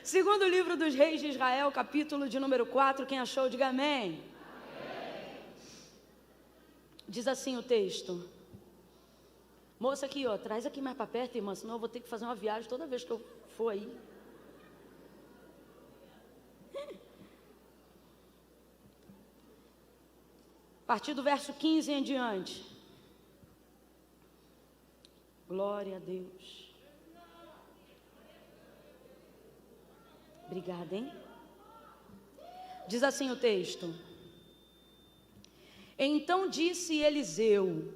Segundo livro dos Reis de Israel, capítulo de número 4, quem achou, diga amém. Diz assim o texto. Moça aqui, ó, traz aqui mais para perto, irmã, senão eu vou ter que fazer uma viagem toda vez que eu for aí. A partir do verso 15 em diante. Glória a Deus. Obrigada, hein? Diz assim o texto. Então disse Eliseu,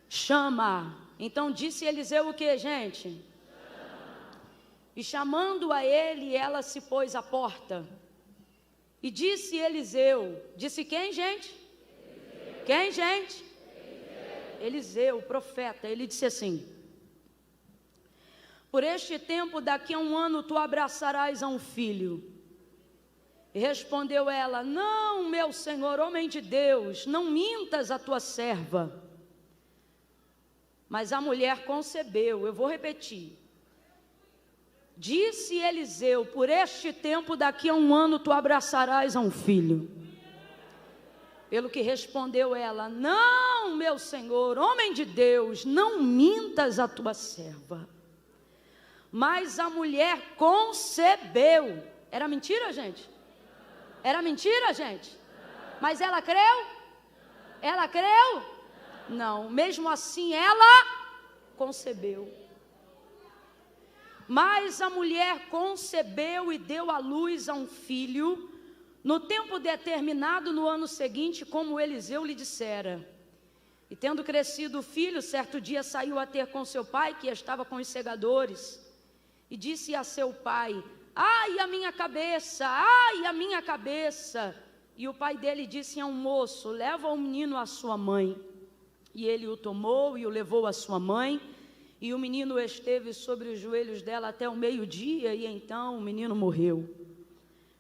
chama. Então disse Eliseu o que, gente? Chama. E chamando a ele, ela se pôs à porta. E disse Eliseu, disse quem, gente? Eliseu. Quem, gente? Eliseu, o profeta, ele disse assim: por este tempo, daqui a 1 ano, tu abraçarás a um filho. E respondeu ela: não, meu senhor, homem de Deus, não mintas a tua serva. Mas a mulher concebeu, eu vou repetir. Disse Eliseu, por este tempo, daqui a 1 ano, tu abraçarás a um filho. Pelo que respondeu ela: não, meu senhor, homem de Deus, não mintas a tua serva. Mas a mulher concebeu. Era mentira, gente? Era mentira, gente? Mas ela creu? Ela creu? Não. Mesmo assim, ela concebeu. Mas a mulher concebeu e deu à luz a um filho, no tempo determinado no ano seguinte, como Eliseu lhe dissera. E tendo crescido o filho, certo dia saiu a ter com seu pai, que estava com os segadores. E disse a seu pai: ai, a minha cabeça, ai, a minha cabeça. E o pai dele disse a um moço: leva o menino à sua mãe. E ele o tomou e o levou à sua mãe. E o menino esteve sobre os joelhos dela até o meio-dia, e então o menino morreu.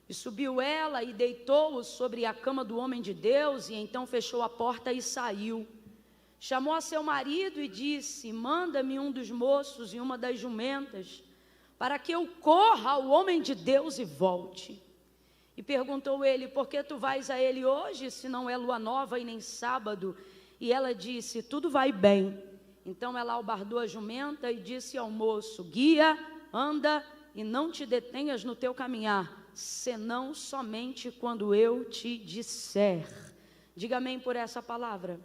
E subiu ela e deitou-o sobre a cama do homem de Deus, e então fechou a porta e saiu. Chamou a seu marido e disse: manda-me um dos moços e uma das jumentas, para que eu corra ao homem de Deus e volte. E perguntou ele: por que tu vais a ele hoje, se não é lua nova e nem sábado? E ela disse: tudo vai bem. Então ela albardou a jumenta e disse ao moço: guia, anda e não te detenhas no teu caminhar, senão somente quando eu te disser. Diga amém por essa palavra.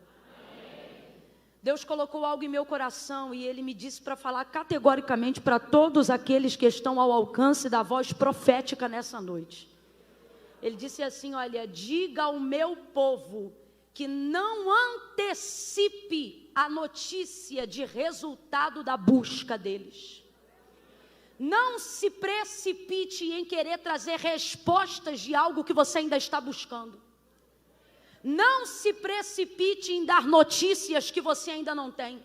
Deus colocou algo em meu coração e Ele me disse para falar categoricamente para todos aqueles que estão ao alcance da voz profética nessa noite. Ele disse assim: olha, diga ao meu povo que não antecipe a notícia de resultado da busca deles. Não se precipite em querer trazer respostas de algo que você ainda está buscando. Não se precipite em dar notícias que você ainda não tem.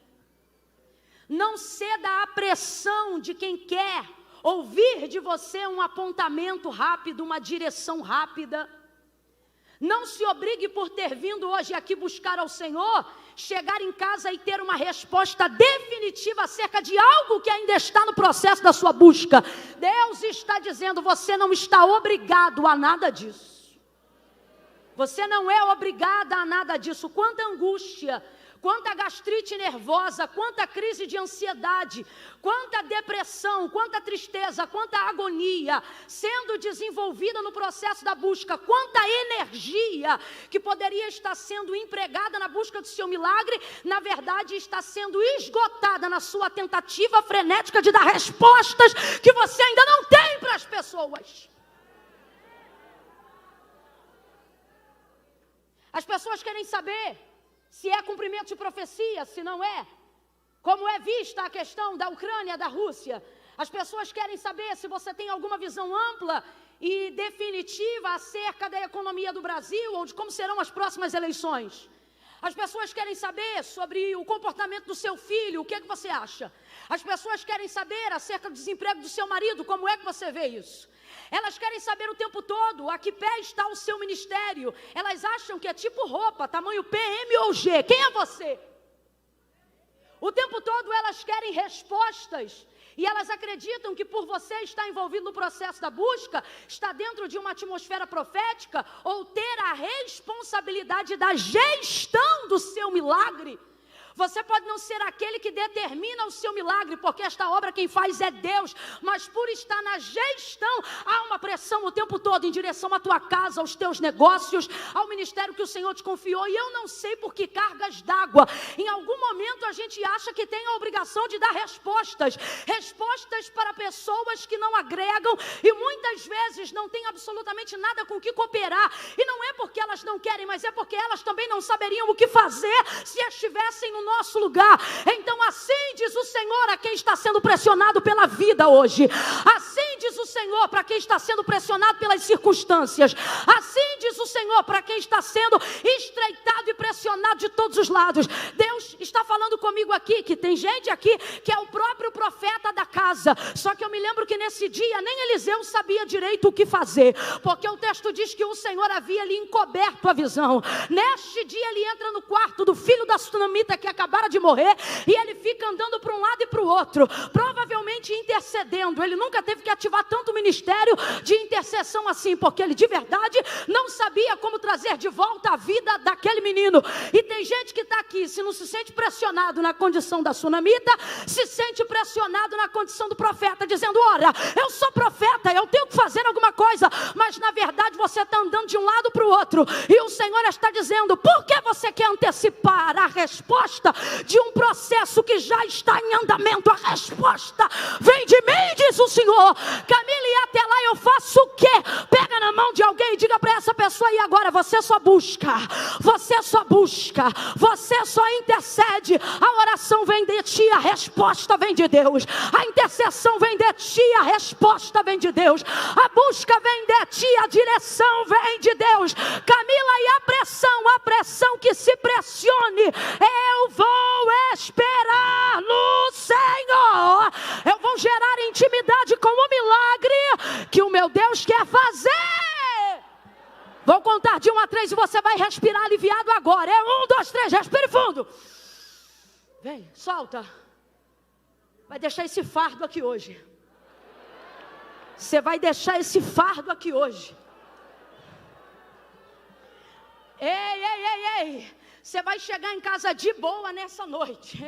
Não ceda à pressão de quem quer ouvir de você um apontamento rápido, uma direção rápida. Não se obrigue por ter vindo hoje aqui buscar ao Senhor, chegar em casa e ter uma resposta definitiva acerca de algo que ainda está no processo da sua busca. Deus está dizendo: você não está obrigado a nada disso. Você não é obrigada a nada disso. Quanta angústia, quanta gastrite nervosa, quanta crise de ansiedade, quanta depressão, quanta tristeza, quanta agonia sendo desenvolvida no processo da busca, quanta energia que poderia estar sendo empregada na busca do seu milagre, na verdade está sendo esgotada na sua tentativa frenética de dar respostas que você ainda não tem para as pessoas. As pessoas querem saber se é cumprimento de profecia, se não é. Como é vista a questão da Ucrânia, da Rússia. As pessoas querem saber se você tem alguma visão ampla e definitiva acerca da economia do Brasil ou de como serão as próximas eleições. As pessoas querem saber sobre o comportamento do seu filho, o que é que você acha? As pessoas querem saber acerca do desemprego do seu marido, como é que você vê isso? Elas querem saber o tempo todo a que pé está o seu ministério. Elas acham que é tipo roupa, tamanho P, M ou G. Quem é você? O tempo todo elas querem respostas E elas acreditam que por você estar envolvido no processo da busca, estar dentro de uma atmosfera profética, ou ter a responsabilidade da gestão do seu milagre, você pode não ser aquele que determina o seu milagre, porque esta obra quem faz é Deus, mas por estar na gestão, há uma pressão o tempo todo em direção à tua casa, aos teus negócios, ao ministério que o Senhor te confiou. E eu não sei por que cargas d'água, em algum momento a gente acha que tem a obrigação de dar respostas para pessoas que não agregam, e muitas vezes não tem absolutamente nada com o que cooperar, e não é porque elas não querem, mas é porque elas também não saberiam o que fazer se estivessem no nosso lugar. Então assim diz o Senhor a quem está sendo pressionado pela vida hoje, assim diz o Senhor para quem está sendo pressionado pelas circunstâncias, assim diz o Senhor para quem está sendo estreitado e pressionado de todos os lados. Deus está falando comigo aqui, que tem gente aqui que é o próprio profeta da casa, só que eu me lembro que nesse dia nem Eliseu sabia direito o que fazer, porque o texto diz que o Senhor havia lhe encoberto a visão. Neste dia ele entra no quarto do filho da sunamita que acabara de morrer, e ele fica andando para um lado e para o outro, provavelmente intercedendo. Ele nunca teve que ativar tanto ministério de intercessão assim, porque ele de verdade não sabia como trazer de volta a vida daquele menino. E tem gente que está aqui, se não se sente pressionado na condição da sunamita, se sente pressionado na condição do profeta, dizendo: ora, eu sou profeta, eu tenho que fazer alguma coisa, mas na verdade você está andando de um lado para o outro, e o Senhor está dizendo: por que você quer antecipar a resposta de um processo que já está em andamento? A resposta vem de mim, diz o Senhor. Camila, e até lá eu faço o quê? Pega na mão de alguém e diga para essa pessoa: e agora você só busca, você só busca, você só intercede. A oração vem de ti, a resposta vem de Deus. A intercessão vem de ti, a resposta vem de Deus. A busca vem de ti, a direção vem de Deus. Camila, e a pressão que se pressione, eu vou esperar no Senhor. Eu vou gerar intimidade com o milagre que o meu Deus quer fazer. Vou contar de 1 a 3 e você vai respirar aliviado agora. É 1, 2, 3, respire fundo. Vem, solta. Vai deixar esse fardo aqui hoje. Você vai deixar esse fardo aqui hoje. Ei. Você vai chegar em casa de boa nessa noite.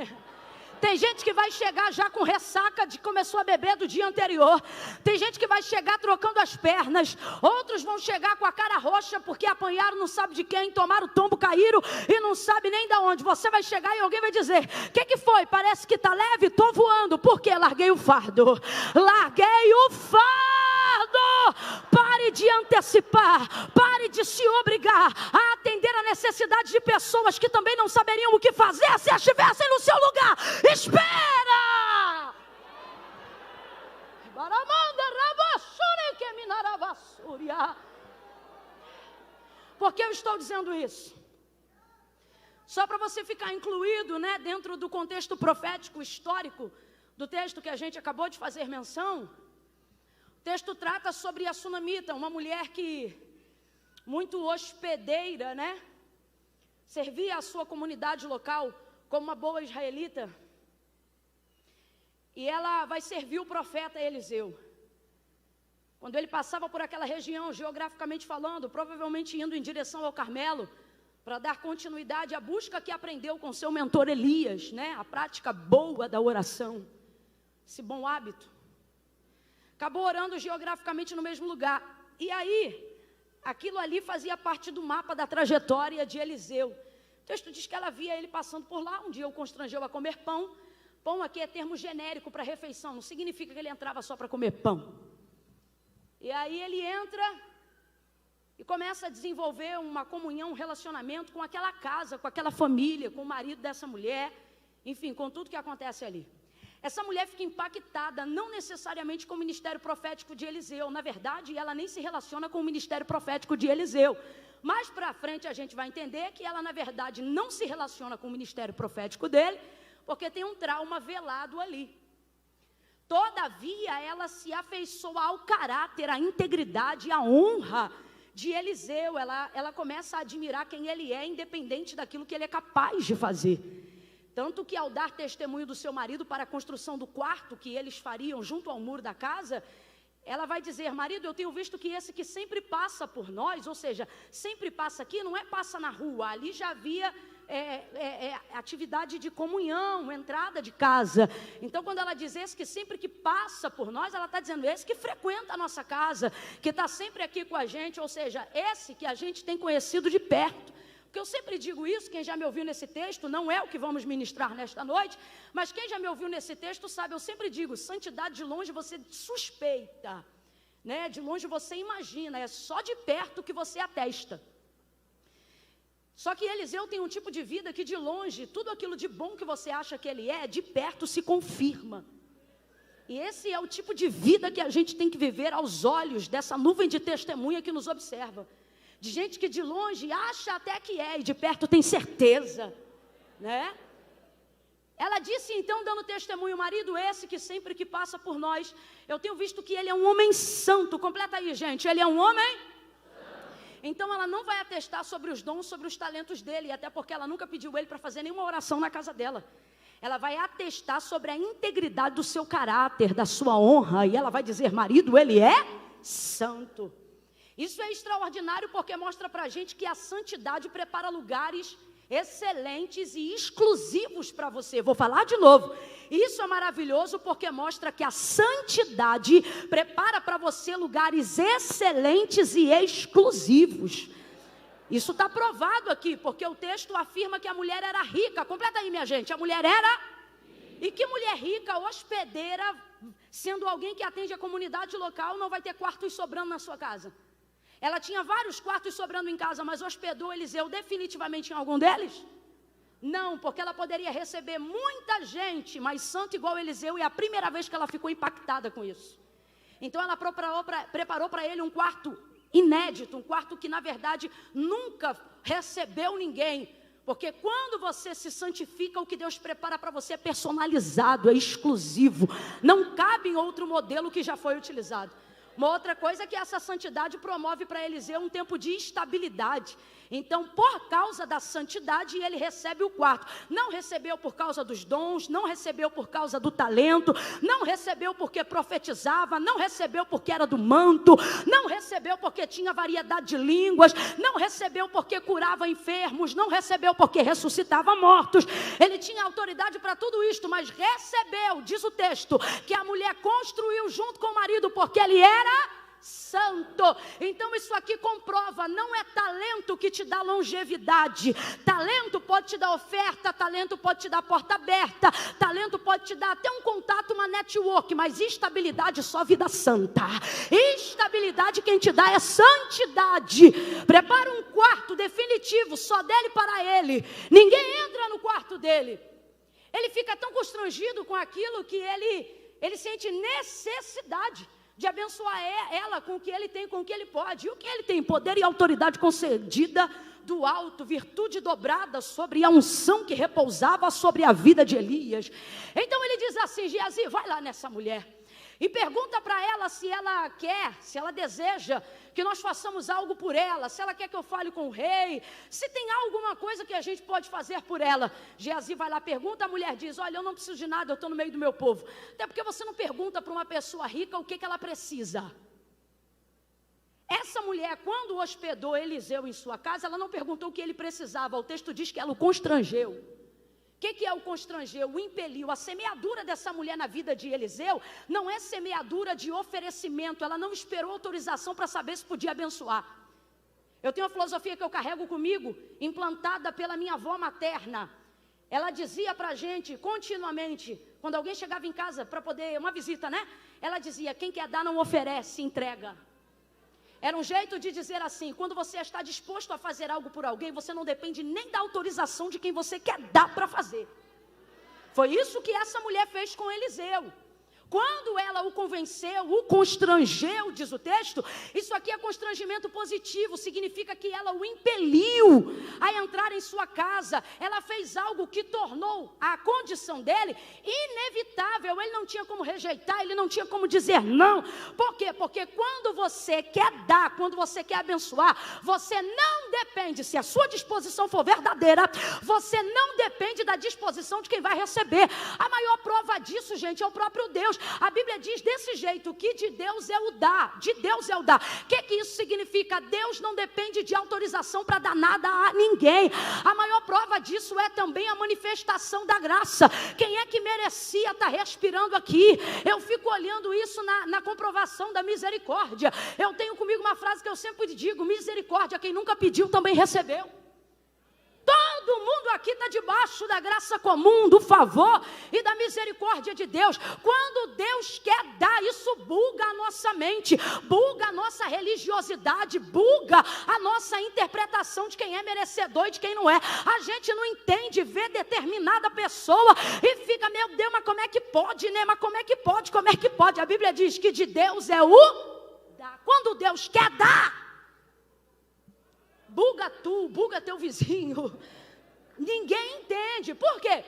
Tem gente que vai chegar já com ressaca de que começou a beber do dia anterior. Tem gente que vai chegar trocando as pernas. Outros vão chegar com a cara roxa porque apanharam, não sabe de quem, tomaram tombo, caíram e não sabe nem de onde. Você vai chegar e alguém vai dizer: o que foi? Parece que está leve? Estou voando. Por quê? Larguei o fardo. Larguei o fardo. Pare de antecipar. Pare de se obrigar a atender a necessidade de pessoas que também não saberiam o que fazer se estivessem no seu lugar. Espera! Por que eu estou dizendo isso? Só para você ficar incluído, né, dentro do contexto profético histórico do texto que a gente acabou de fazer menção. O texto trata sobre a sunamita, uma mulher que muito hospedeira, né, servia a sua comunidade local como uma boa israelita. E ela vai servir o profeta Eliseu. Quando ele passava por aquela região, geograficamente falando, provavelmente indo em direção ao Carmelo, para dar continuidade à busca que aprendeu com seu mentor Elias, né? A prática boa da oração, esse bom hábito. Acabou orando geograficamente no mesmo lugar. E aí, aquilo ali fazia parte do mapa da trajetória de Eliseu. O texto diz que ela via ele passando por lá. Um dia o constrangeu a comer pão. Pão aqui é termo genérico para refeição, não significa que ele entrava só para comer pão. E aí ele entra e começa a desenvolver uma comunhão, um relacionamento com aquela casa, com aquela família, com o marido dessa mulher, enfim, com tudo que acontece ali. Essa mulher fica impactada, não necessariamente com o ministério profético de Eliseu. Na verdade, ela nem se relaciona com o ministério profético de Eliseu. Mais para frente a gente vai entender que ela, na verdade, não se relaciona com o ministério profético dele, porque tem um trauma velado ali. Todavia, ela se afeiçoa ao caráter, à integridade, à honra de Eliseu. Ela começa a admirar quem ele é, independente daquilo que ele é capaz de fazer. Tanto que ao dar testemunho do seu marido para a construção do quarto que eles fariam junto ao muro da casa, ela vai dizer: marido, eu tenho visto que esse que sempre passa por nós, ou seja, sempre passa aqui, não é passa na rua, ali já havia atividade de comunhão, entrada de casa. Então quando ela diz esse que sempre que passa por nós, ela está dizendo esse que frequenta a nossa casa, que está sempre aqui com a gente, ou seja, esse que a gente tem conhecido de perto. Porque eu sempre digo isso, quem já me ouviu nesse texto, não é o que vamos ministrar nesta noite, mas quem já me ouviu nesse texto sabe, eu sempre digo, santidade de longe você suspeita, né? De longe você imagina, é só de perto que você atesta. Só que Eliseu tem um tipo de vida que de longe, tudo aquilo de bom que você acha que ele é, de perto se confirma. E esse é o tipo de vida que a gente tem que viver aos olhos dessa nuvem de testemunha que nos observa. De gente que de longe acha até que é, e de perto tem certeza, né? Ela disse então, dando testemunho, marido esse que sempre que passa por nós, eu tenho visto que ele é um homem santo. Completa aí, gente, ele é um homem santo. Então ela não vai atestar sobre os dons, sobre os talentos dele, até porque ela nunca pediu ele para fazer nenhuma oração na casa dela. Ela vai atestar sobre a integridade do seu caráter, da sua honra, e ela vai dizer, marido, ele é santo. Isso é extraordinário porque mostra para a gente que a santidade prepara lugares excelentes e exclusivos para você. Vou falar de novo. Isso é maravilhoso porque mostra que a santidade prepara para você lugares excelentes e exclusivos. Isso está provado aqui, porque o texto afirma que a mulher era rica. Completa aí, minha gente. A mulher era... E que mulher rica, hospedeira, sendo alguém que atende a comunidade local, não vai ter quartos sobrando na sua casa? Ela tinha vários quartos sobrando em casa, mas hospedou Eliseu definitivamente em algum deles? Não, porque ela poderia receber muita gente, mas santo igual Eliseu, e é a primeira vez que ela ficou impactada com isso. Então ela preparou para ele um quarto inédito, um quarto que na verdade nunca recebeu ninguém. Porque quando você se santifica, o que Deus prepara para você é personalizado, é exclusivo. Não cabe em outro modelo que já foi utilizado. Uma outra coisa é que essa santidade promove para Eliseu um tempo de estabilidade. Então, por causa da santidade, ele recebe o quarto. Não recebeu por causa dos dons, não recebeu por causa do talento, não recebeu porque profetizava, não recebeu porque era do manto, não recebeu porque tinha variedade de línguas, não recebeu porque curava enfermos, não recebeu porque ressuscitava mortos. Ele tinha autoridade para tudo isto, mas recebeu, diz o texto, que a mulher construiu junto com o marido porque ele era santo. Então isso aqui comprova, não é talento que te dá longevidade. Talento pode te dar oferta, talento pode te dar porta aberta, talento pode te dar até um contato, uma network, mas estabilidade só vida santa. Estabilidade quem te dá é santidade. Prepara um quarto definitivo só dele para ele. Ninguém entra no quarto dele. Ele fica tão constrangido com aquilo que ele sente necessidade de abençoar ela com o que ele tem, com o que ele pode. E o que ele tem? Poder e autoridade concedida do alto, virtude dobrada sobre a unção que repousava sobre a vida de Elias. Então ele diz assim, Geazi, vai lá nessa mulher e pergunta para ela se ela quer, se ela deseja que nós façamos algo por ela, se ela quer que eu fale com o rei, se tem alguma coisa que a gente pode fazer por ela. Geazi vai lá, pergunta, a mulher diz, olha, eu não preciso de nada, eu estou no meio do meu povo. Até porque você não pergunta para uma pessoa rica o que ela precisa. Essa mulher, quando hospedou Eliseu em sua casa, ela não perguntou o que ele precisava, o texto diz que ela o constrangeu. O que é o constrangeu? O impeliu. A semeadura dessa mulher na vida de Eliseu não é semeadura de oferecimento. Ela não esperou autorização para saber se podia abençoar. Eu tenho uma filosofia que eu carrego comigo, implantada pela minha avó materna. Ela dizia para a gente continuamente, quando alguém chegava em casa para poder, uma visita, né? Ela dizia, quem quer dar não oferece, entrega. Era um jeito de dizer assim, quando você está disposto a fazer algo por alguém, você não depende nem da autorização de quem você quer dar para fazer. Foi isso que essa mulher fez com Eliseu. Quando ela o convenceu, o constrangeu, diz o texto, isso aqui é constrangimento positivo, significa que ela o impeliu a entrar em sua casa. Ela fez algo que tornou a condição dele inevitável. Ele não tinha como rejeitar, ele não tinha como dizer não. Por quê? Porque quando você quer dar, quando você quer abençoar, você não depende, se a sua disposição for verdadeira, você não depende da disposição de quem vai receber. A maior prova disso, gente, é o próprio Deus. A Bíblia diz desse jeito, que de Deus é o dar, de Deus é o dar. O que isso significa? Deus não depende de autorização para dar nada a ninguém. A maior prova disso é também a manifestação da graça. Quem é que merecia estar respirando aqui? Eu fico olhando isso na comprovação da misericórdia. Eu tenho comigo uma frase que eu sempre digo: misericórdia, quem nunca pediu também recebeu. Todo mundo aqui está debaixo da graça comum, do favor e da misericórdia de Deus. Quando Deus quer dar, isso buga a nossa mente, buga a nossa religiosidade, buga a nossa interpretação de quem é merecedor e de quem não é. A gente não entende, vê determinada pessoa e fica, meu Deus, mas como é que pode, né? Mas como é que pode, como é que pode? A Bíblia diz que de Deus é o dar. Quando Deus quer dar, buga tu, buga teu vizinho. Ninguém entende. Por quê?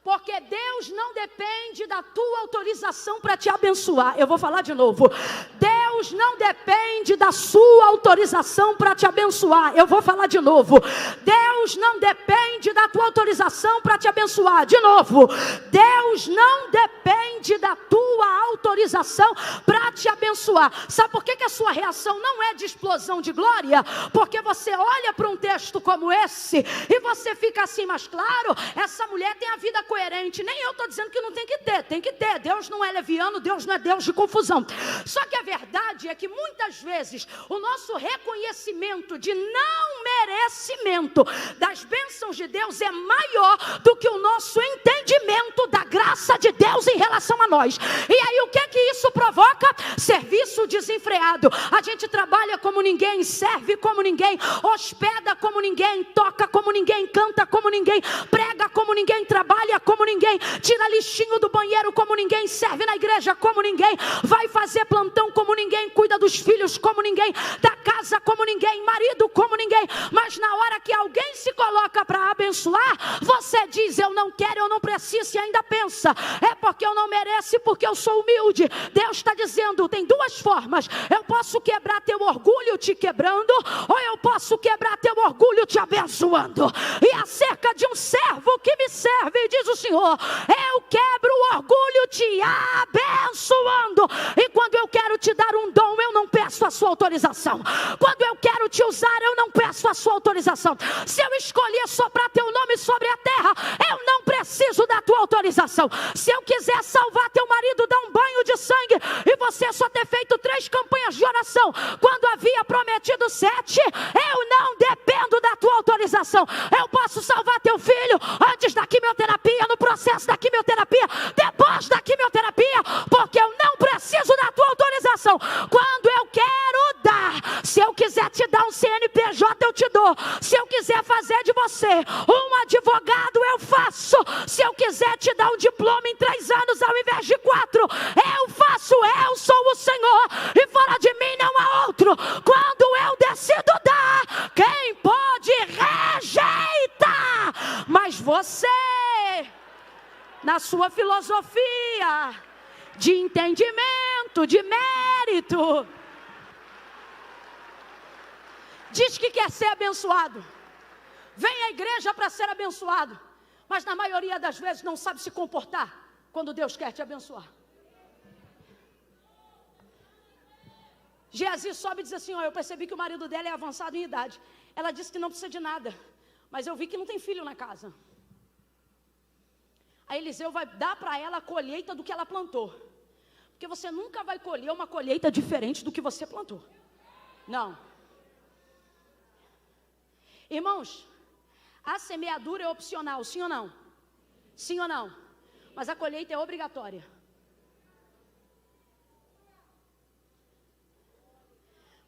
Porque Deus não depende da tua autorização para te abençoar. Eu vou falar de novo. Deus não depende da sua autorização para te abençoar. Eu vou falar de novo. Deus não depende da tua autorização para te abençoar. De novo. Deus não depende da tua autorização para te abençoar. Sabe por que a sua reação não é de explosão de glória? Porque você olha para um texto como esse e você fica assim, mas claro, essa mulher tem a vida coerente. Nem eu estou dizendo que não tem que ter, tem que ter. Deus não é leviano, Deus não é Deus de confusão. Só que a verdade é que muitas vezes o nosso reconhecimento de não merecimento das bênçãos de Deus é maior do que o nosso entendimento da graça de Deus em relação a nós. E aí o que isso provoca? Serviço desenfreado. A gente trabalha como ninguém, serve como ninguém, hospeda como ninguém, toca como ninguém, canta como ninguém, prega como ninguém, trabalha como ninguém, tira lixinho do banheiro como ninguém, serve na igreja como ninguém, vai fazer plantão como ninguém, cuida dos filhos como ninguém, da casa como ninguém, marido como ninguém. Mas na hora que alguém se coloca para abençoar, você diz, eu não quero, eu não preciso, e ainda pensa, é porque eu não mereço, porque eu sou humilde. Deus está dizendo, tem duas formas: eu posso quebrar teu orgulho te quebrando, ou eu posso quebrar teu orgulho te abençoando. E acerca de um servo que me serve, diz o Senhor, eu quebro o orgulho te abençoando. E quando eu quero te dar um dom, eu não peço a sua autorização. Quando eu quero te usar, eu não peço a sua autorização. Se eu escolher soprar teu nome sobre a terra, eu não preciso da tua autorização. Se eu quiser salvar teu marido, dar um banho de sangue, e você só ter feito 3 campanhas de oração, quando havia prometido 7, eu não dependo da tua autorização. Eu posso salvar teu filho antes da quimioterapia, no processo da quimioterapia, depois da quimioterapia, porque eu não preciso da tua autorização. Quando eu quero dar, se eu quiser te dar um CNPJ, eu te dou. Se eu quiser fazer de você um advogado, eu faço. Se eu quiser te dar um diploma em 3 anos ao invés de 4, eu faço. Eu sou o Senhor e fora de mim não há outro. Quando eu decido dar, quem pode rejeitar? Mas você, na sua filosofia de entendimento, de mérito, diz que quer ser abençoado, vem à igreja para ser abençoado, mas na maioria das vezes não sabe se comportar quando Deus quer te abençoar. Geazi sobe e diz assim, eu percebi que o marido dela é avançado em idade. Ela disse que não precisa de nada, mas eu vi que não tem filho na casa. Aí Eliseu vai dar para ela a colheita do que ela plantou. Porque você nunca vai colher uma colheita diferente do que você plantou. Não. Irmãos, a semeadura é opcional, sim ou não? Sim ou não? Mas a colheita é obrigatória.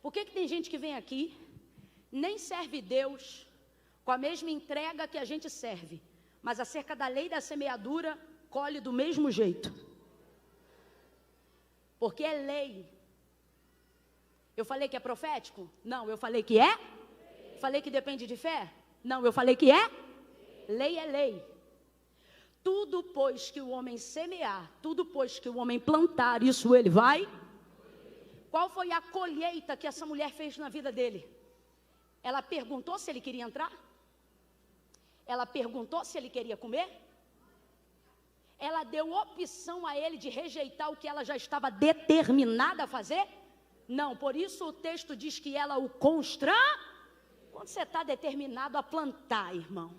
Por que tem gente que vem aqui, nem serve Deus com a mesma entrega que a gente serve, mas acerca da lei da semeadura, colhe do mesmo jeito? porque é lei. Eu falei que é profético? Não, eu falei que é. Falei que depende de fé? Não, eu falei que é. Lei é lei. Tudo pois que o homem semear, tudo pois que o homem plantar, isso ele vai. Qual foi a colheita que essa mulher fez na vida dele? Ela perguntou se ele queria entrar? Ela perguntou se ele queria comer? Ela deu opção a ele de rejeitar o que ela já estava determinada a fazer? Não, por isso o texto diz que ela o constrange. Quando você está determinado a plantar, irmão.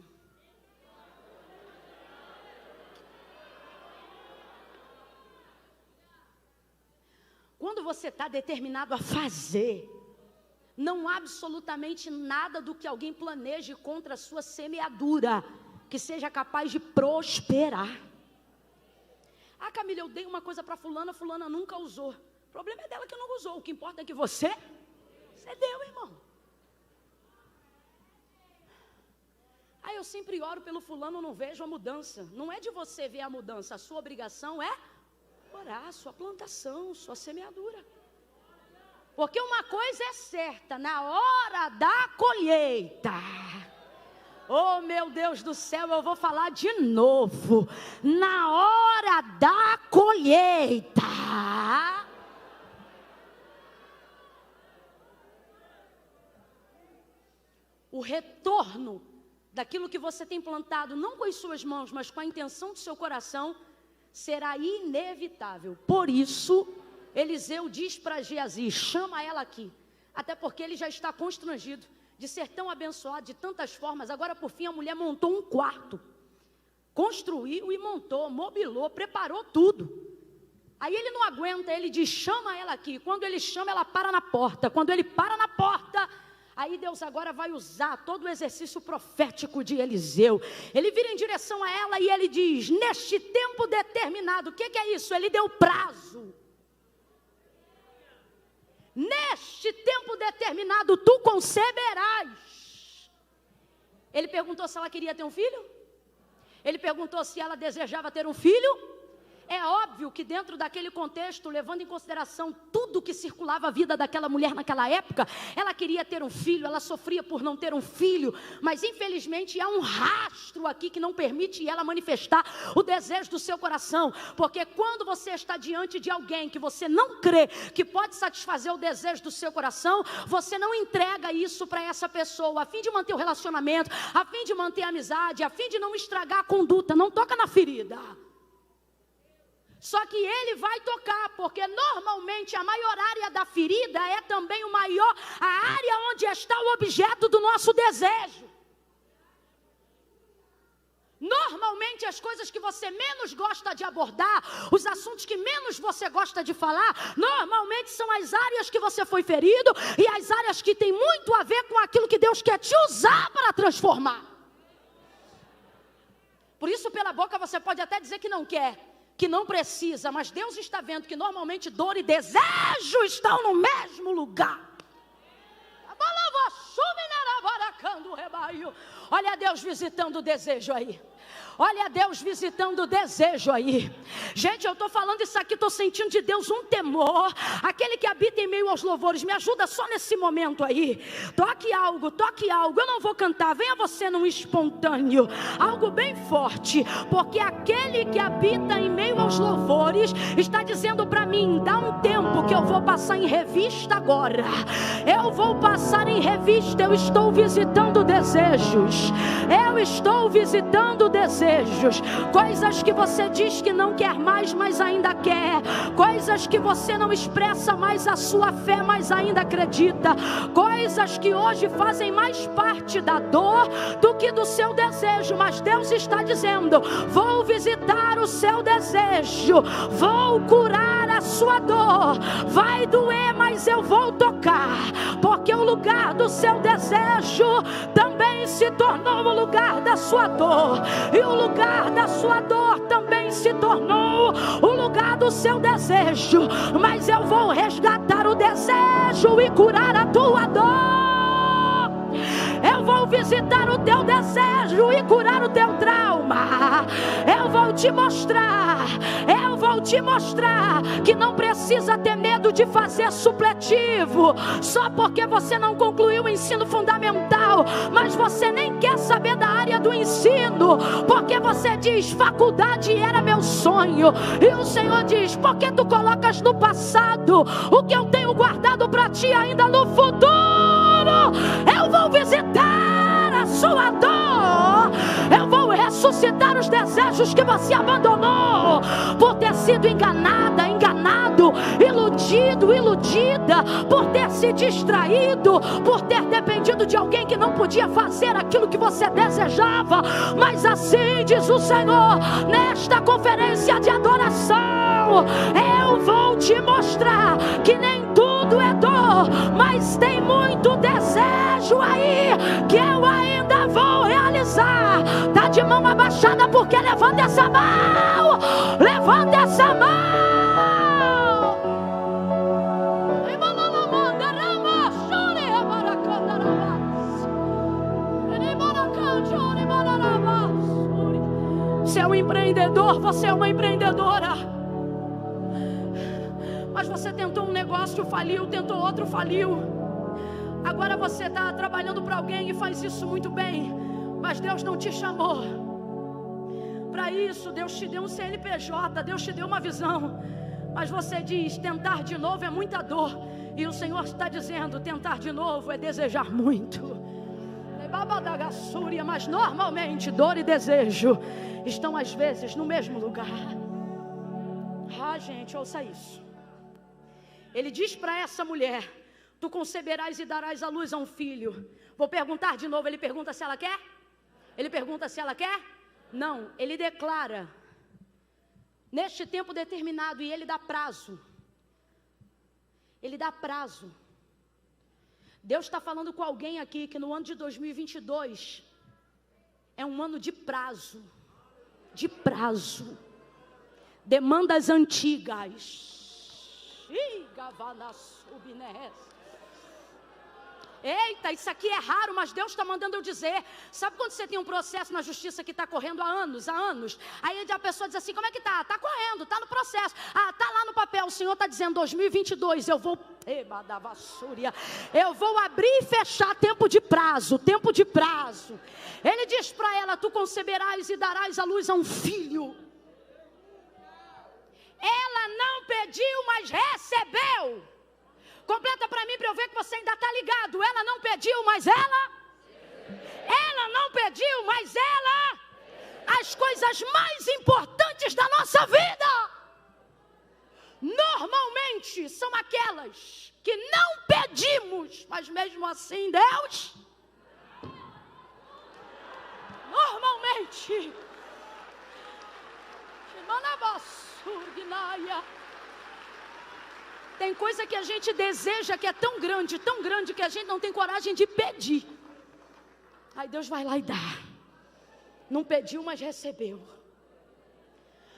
Quando você está determinado a fazer, não há absolutamente nada do que alguém planeje contra a sua semeadura que seja capaz de prosperar. Ah, Camila, eu dei uma coisa para fulana, fulana nunca usou. O problema é dela que não usou. O que importa é que você deu, irmão. Ah, eu sempre oro pelo fulano, não vejo a mudança. Não é de você ver a mudança, a sua obrigação é orar, sua plantação, sua semeadura. Porque uma coisa é certa, na hora da colheita, oh meu Deus do céu, eu vou falar de novo, na hora da colheita, o retorno daquilo que você tem plantado, não com as suas mãos, mas com a intenção do seu coração, será inevitável. Por isso, Eliseu diz para Geazi, chama ela aqui, até porque ele já está constrangido de ser tão abençoado de tantas formas. Agora por fim a mulher montou um quarto, construiu e montou, mobilou, preparou tudo. Aí ele não aguenta, ele diz, chama ela aqui. Quando ele chama, ela para na porta. Quando ele para na porta, aí Deus agora vai usar todo o exercício profético de Eliseu. Ele vira em direção a ela e ele diz, neste tempo determinado, o que é isso? Ele deu prazo. Neste tempo determinado, tu conceberás. Ele perguntou se ela queria ter um filho? Ele perguntou se ela desejava ter um filho? É óbvio que dentro daquele contexto, levando em consideração tudo que circulava a vida daquela mulher naquela época, ela queria ter um filho, ela sofria por não ter um filho, mas infelizmente há um rastro aqui que não permite ela manifestar o desejo do seu coração, porque quando você está diante de alguém que você não crê que pode satisfazer o desejo do seu coração, você não entrega isso para essa pessoa, a fim de manter o relacionamento, a fim de manter a amizade, a fim de não estragar a conduta, não toca na ferida. Só que ele vai tocar, porque normalmente a maior área da ferida é também a área onde está o objeto do nosso desejo. Normalmente as coisas que você menos gosta de abordar, os assuntos que menos você gosta de falar, normalmente são as áreas que você foi ferido e as áreas que tem muito a ver com aquilo que Deus quer te usar para transformar. Por isso, pela boca você pode até dizer que não quer, que não precisa, mas Deus está vendo que normalmente dor e desejo estão no mesmo lugar. Olha Deus visitando o desejo aí. Olha Deus visitando o desejo aí. Gente, eu estou falando isso aqui, estou sentindo de Deus um temor. Aquele que habita em meio aos louvores, me ajuda só nesse momento aí. Toque algo, eu não vou cantar. Venha você num espontâneo, algo bem forte, porque aquele que habita em meio aos louvores está dizendo para mim, dá um tempo que eu vou passar em revista agora. Eu vou passar em revista, eu estou visitando desejos. Eu estou visitando desejos. Coisas que você diz que não quer mais, mas ainda quer. Coisas que você não expressa mais a sua fé, mas ainda acredita. Coisas que hoje fazem mais parte da dor do que do seu desejo. Mas Deus está dizendo, vou visitar o seu desejo, vou curar a sua dor. Vai doer, mas eu vou tocar, porque o lugar do seu desejo também se tornou o lugar da sua dor. E o lugar da sua dor também se tornou o lugar do seu desejo. Mas eu vou resgatar o desejo e curar a tua dor. Eu vou visitar o teu desejo e curar o teu trauma. Eu vou te te mostrar que não precisa ter medo de fazer supletivo, só porque você não concluiu o ensino fundamental, mas você nem quer saber da área do ensino, porque você diz, faculdade era meu sonho, e o Senhor diz, por que tu colocas no passado o que eu tenho guardado para ti ainda no futuro? Eu vou visitar a sua dor, eu vou ressuscitar os desejos que você abandonou, por ter sido enganada, enganado, iludido, iludida, por ter se distraído, por ter dependido de alguém que não podia fazer aquilo que você desejava. Mas assim diz o Senhor, nesta conferência de adoração, eu vou te mostrar que nem tudo é dor, mas tem muito desejo aí, que eu ainda vou realizar. Tá de mão abaixada, porque levanta essa mão, levanta essa mão. Você é um empreendedor, você é uma empreendedora, mas você tentou um negócio, faliu, tentou outro, faliu. Agora você está trabalhando para alguém e faz isso muito bem, mas Deus não te chamou para isso. Deus te deu um CNPJ, Deus te deu uma visão, mas você diz, tentar de novo é muita dor, e o Senhor está dizendo, tentar de novo é desejar muito. Mas normalmente dor e desejo estão às vezes no mesmo lugar. Gente, ouça isso. Ele diz para essa mulher, tu conceberás e darás à luz a um filho. Vou perguntar de novo, ele pergunta se ela quer? Ele pergunta se ela quer? Não, ele declara, neste tempo determinado, e ele dá prazo. Ele dá prazo. Deus está falando com alguém aqui que no ano de 2022 é um ano de prazo. De prazo. Demandas antigas. Eita, isso aqui é raro, mas Deus está mandando eu dizer. Sabe quando você tem um processo na justiça que está correndo há anos? Aí a pessoa diz assim, como é que está? Está correndo, está no processo. Está lá no papel, o Senhor está dizendo, 2022, eu vou abrir e fechar tempo de prazo, tempo de prazo. Ele diz para ela, tu conceberás e darás à luz a um filho. Ela não pediu, mas recebeu. Completa para mim, para eu ver que você ainda está ligado. Ela não pediu, mas ela não pediu, mas ela, as coisas mais importantes da nossa vida, normalmente são aquelas que não pedimos, mas mesmo assim Deus, normalmente, tem coisa que a gente deseja que é tão grande que a gente não tem coragem de pedir. Aí Deus vai lá e dá. Não pediu, mas recebeu.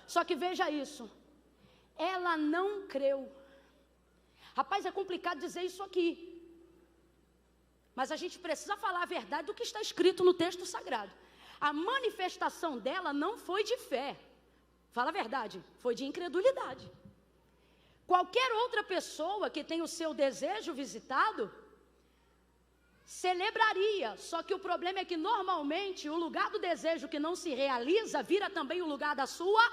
Só que veja isso. Ela não creu. Rapaz, é complicado dizer isso aqui. Mas a gente precisa falar a verdade do que está escrito no texto sagrado. A manifestação dela não foi de fé. Fala a verdade, foi de incredulidade. Qualquer outra pessoa que tem o seu desejo visitado, celebraria. Só que o problema é que normalmente o lugar do desejo que não se realiza, vira também o lugar da sua.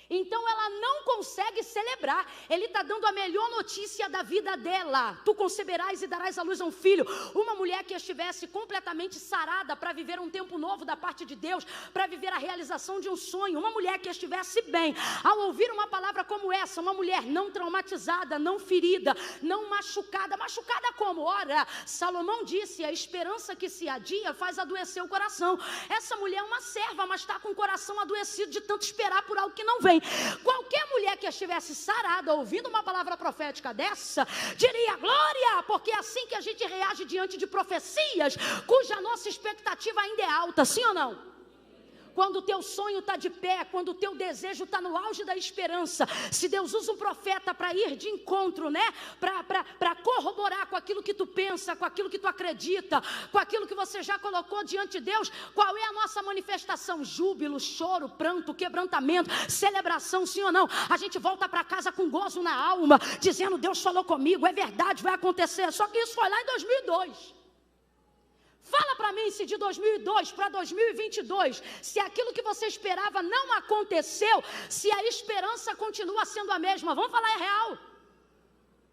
Então ela não consegue celebrar. Ele está dando a melhor notícia da vida dela. Tu conceberás e darás à luz a um filho. Uma mulher que estivesse completamente sarada para viver um tempo novo da parte de Deus, para viver a realização de um sonho. Uma mulher que estivesse bem ao ouvir uma palavra como essa. Uma mulher não traumatizada, não ferida, não machucada. Machucada como? Ora, Salomão disse, a esperança que se adia faz adoecer o coração. Essa mulher é uma serva, mas está com o coração adoecido de tanto esperar por algo que não vem. Qualquer mulher que estivesse sarada ouvindo uma palavra profética dessa, diria glória, porque é assim que a gente reage diante de profecias cuja nossa expectativa ainda é alta, sim ou não? quando o teu sonho está de pé, quando o teu desejo está no auge da esperança, se Deus usa um profeta para ir de encontro, né? Para corroborar com aquilo que tu pensa, com aquilo que tu acredita, com aquilo que você já colocou diante de Deus, qual é a nossa manifestação? Júbilo, choro, pranto, quebrantamento, celebração, sim ou não? A gente volta para casa com gozo na alma, dizendo: Deus falou comigo, é verdade, vai acontecer. Só que isso foi lá em 2002. Fala para mim se de 2002 para 2022, se aquilo que você esperava não aconteceu, se a esperança continua sendo a mesma. Vamos falar, é real.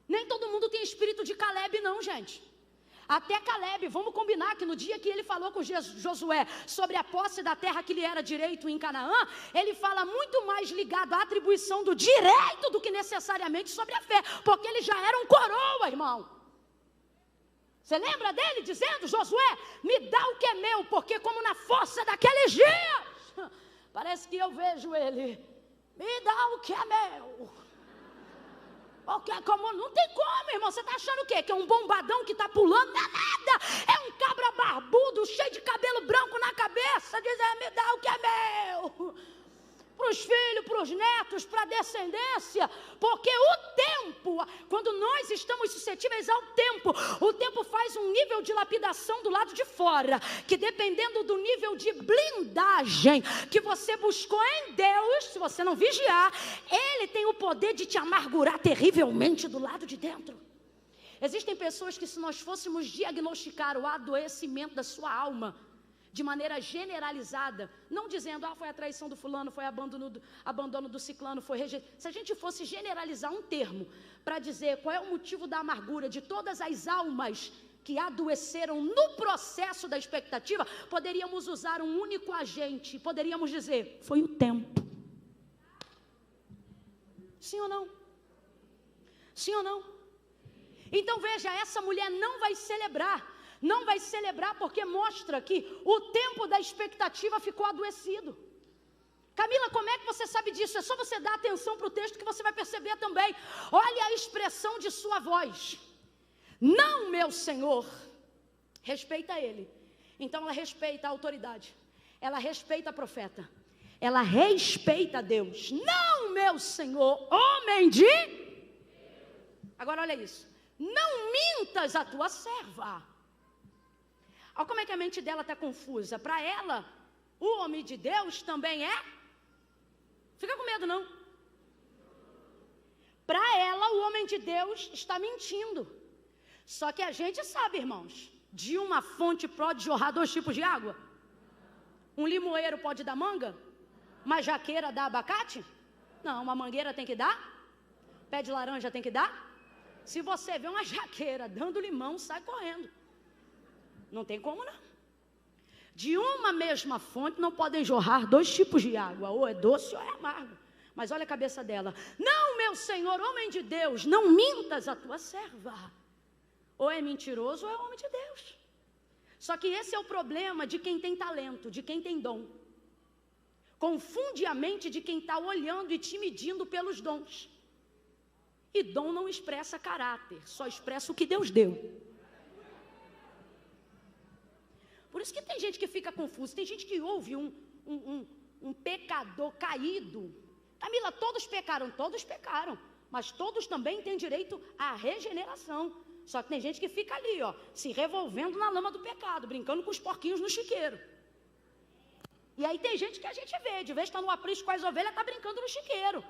Nem todo mundo tem espírito de Caleb não, gente. Até Caleb, vamos combinar que no dia que ele falou com Josué sobre a posse da terra que lhe era direito em Canaã, ele fala muito mais ligado à atribuição do direito do que necessariamente sobre a fé, porque ele já era um coroa, irmão. Você lembra dele dizendo: Josué, me dá o que é meu, porque como na força daqueles dias, parece que eu vejo ele, me dá o que é meu. Porque como, não tem como, irmão, você está achando o quê? Que é um bombadão que está pulando? Não é nada, é um cabra barbudo, cheio de cabelo branco na cabeça, dizendo: me dá o que é meu. Para os filhos, para os netos, para a descendência, porque o tempo, quando nós estamos suscetíveis ao tempo, o tempo faz um nível de lapidação do lado de fora, que dependendo do nível de blindagem que você buscou em Deus, se você não vigiar, Ele tem o poder de te amargurar terrivelmente do lado de dentro. Existem pessoas que, se nós fôssemos diagnosticar o adoecimento da sua alma, de maneira generalizada, não dizendo: foi a traição do fulano, foi abandono do ciclano, foi rejeição. Se a gente fosse generalizar um termo para dizer qual é o motivo da amargura de todas as almas que adoeceram no processo da expectativa, poderíamos usar um único agente, poderíamos dizer: foi o tempo. Sim ou não? Sim ou não? Então veja, essa mulher não vai celebrar. Não vai celebrar porque mostra que o tempo da expectativa ficou adoecido. Camila, como é que você sabe disso? É só você dar atenção para o texto que você vai perceber também. Olha a expressão de sua voz: não, meu Senhor. Respeita ele. Então ela respeita a autoridade, ela respeita a profeta, ela respeita Deus. Não, meu Senhor, homem de... Agora olha isso: não mintas a tua serva. Olha como é que a mente dela está confusa. Para ela, o homem de Deus também é... Fica com medo não. Para ela, o homem de Deus está mentindo. Só que a gente sabe, irmãos, de uma fonte pode jorrar 2 tipos de água. Um limoeiro pode dar manga? Uma jaqueira dá abacate? Não, uma mangueira tem que dar? Pé de laranja tem que dar? Se você vê uma jaqueira dando limão, sai correndo. Não tem como não. De uma mesma fonte não podem jorrar 2 tipos de água, ou é doce ou é amargo. Mas olha a cabeça dela: não, meu Senhor, homem de Deus, não mintas a tua serva. Ou é mentiroso ou é homem de Deus. Só que esse é o problema de quem tem talento, de quem tem dom. Confunde a mente de quem está olhando e te medindo pelos dons. E dom não expressa caráter, só expressa o que Deus deu. Por isso que tem gente que fica confusa. Tem gente que ouve um pecador caído. Camila, todos pecaram, mas todos também têm direito à regeneração. Só que tem gente que fica ali, ó, se revolvendo na lama do pecado, brincando com os porquinhos no chiqueiro. E aí tem gente que a gente vê, de vez que está no aprisco com as ovelhas, está brincando no chiqueiro.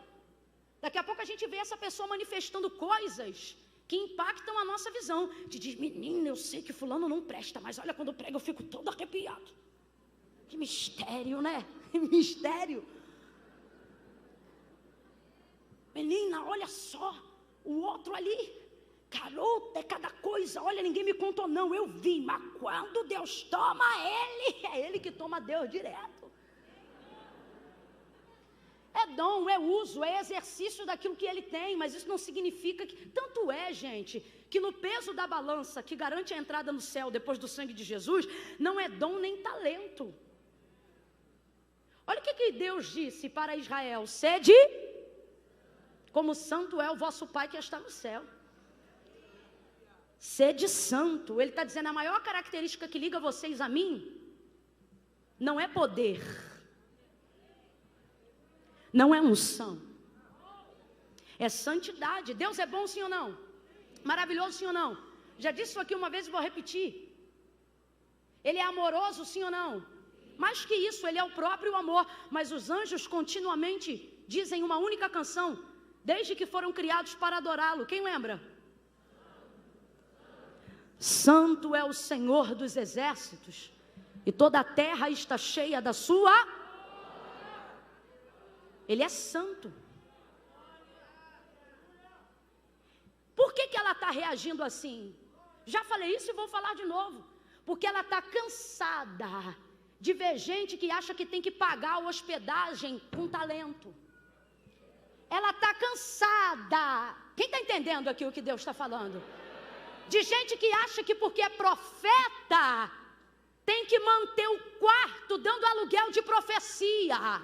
Daqui a pouco a gente vê essa pessoa manifestando coisas que impactam a nossa visão. Te diz: menina, eu sei que fulano não presta, mas olha, quando prega eu fico todo arrepiado. Que mistério, né? Mistério. Menina, olha só, o outro ali, garota, é cada coisa. Olha, ninguém me contou não, eu vi, mas quando Deus toma ele, é ele que toma Deus direto. É dom, é uso, é exercício daquilo que ele tem, mas isso não significa que... Tanto é, gente, que no peso da balança que garante a entrada no céu depois do sangue de Jesus, não é dom nem talento. Olha o que Deus disse para Israel: sede, como santo é o vosso Pai que está no céu. Sede santo. Ele está dizendo: a maior característica que liga vocês a mim não é poder, não é unção, é santidade. Deus é bom, sim ou não? Maravilhoso, sim ou não? Já disse isso aqui uma vez e vou repetir. Ele é amoroso, sim ou não? Mais que isso, ele é o próprio amor. Mas os anjos continuamente dizem uma única canção, desde que foram criados para adorá-lo. Quem lembra? Santo é o Senhor dos exércitos, e toda a terra está cheia da sua. Ele é santo. Por que ela está reagindo assim? Já falei isso e vou falar de novo. Porque ela está cansada de ver gente que acha que tem que pagar a hospedagem com talento. Ela está cansada. Quem está entendendo aqui o que Deus está falando? De gente que acha que porque é profeta tem que manter o quarto dando aluguel de profecia,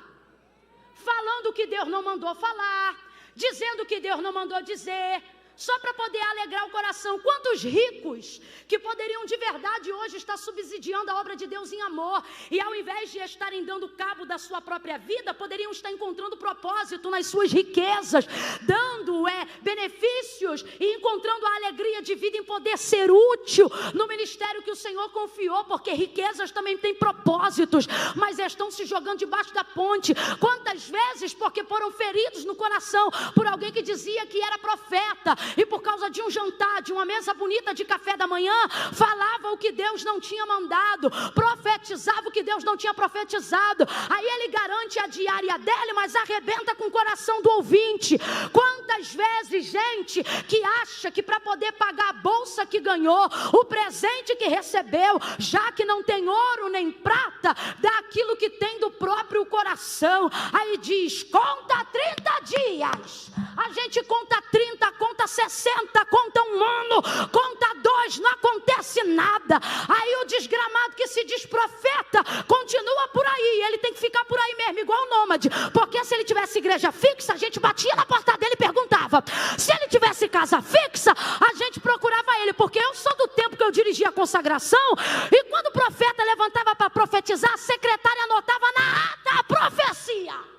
falando o que Deus não mandou falar, dizendo o que Deus não mandou dizer, só para poder alegrar o coração. Quantos ricos que poderiam de verdade hoje estar subsidiando a obra de Deus em amor, e ao invés de estarem dando cabo da sua própria vida, poderiam estar encontrando propósito nas suas riquezas, dando benefícios e encontrando a alegria de vida em poder ser útil no ministério que o Senhor confiou, porque riquezas também têm propósitos, mas estão se jogando debaixo da ponte. Quantas vezes porque foram feridos no coração por alguém que dizia que era profeta, e por causa de um jantar, de uma mesa bonita de café da manhã, falava o que Deus não tinha mandado, profetizava o que Deus não tinha profetizado. Aí ele garante a diária dele, mas arrebenta com o coração do ouvinte. Quantas vezes gente que acha que para poder pagar a bolsa que ganhou, o presente que recebeu, já que não tem ouro nem prata, dá aquilo que tem do próprio coração. Aí diz, conta 30 dias. A gente conta 30, conta 60, conta um ano, conta 2, não acontece nada. Aí o desgramado que se diz profeta continua por aí, ele tem que ficar por aí mesmo, igual o nômade, porque se ele tivesse igreja fixa, a gente batia na porta dele e perguntava. Se ele tivesse casa fixa, a gente procurava ele, porque eu sou do tempo que eu dirigia a consagração, e quando o profeta levantava para profetizar, a secretária anotava na ata a profecia.